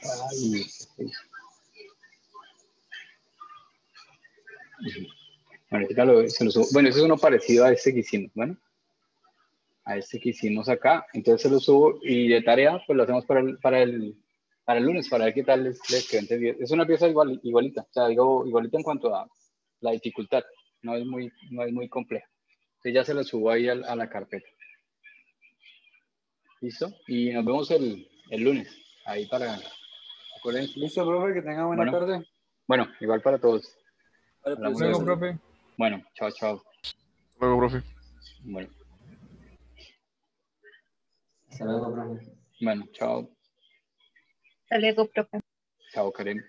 Ay, bueno, bueno, ese es uno parecido a este que hicimos, bueno, a este que hicimos acá. Entonces se lo subo y de tarea, pues lo hacemos para el lunes, para ver qué tal les quedó. Es una pieza igualita, o sea, digo igualita en cuanto a la dificultad, no es muy compleja. Entonces ya se lo subo ahí a la carpeta. ¿Listo? Y nos vemos el lunes, ahí acuérdense. Listo, profe, que tenga buena Bueno, tarde. bueno, igual para todos. Vale, Hablamos profesor, Luego, hasta luego. luego. profe. Bueno, chao, chao. Luego, profe. Bueno, Hasta luego, profe. bueno, chao. Hasta luego, profe. Chao, Karen.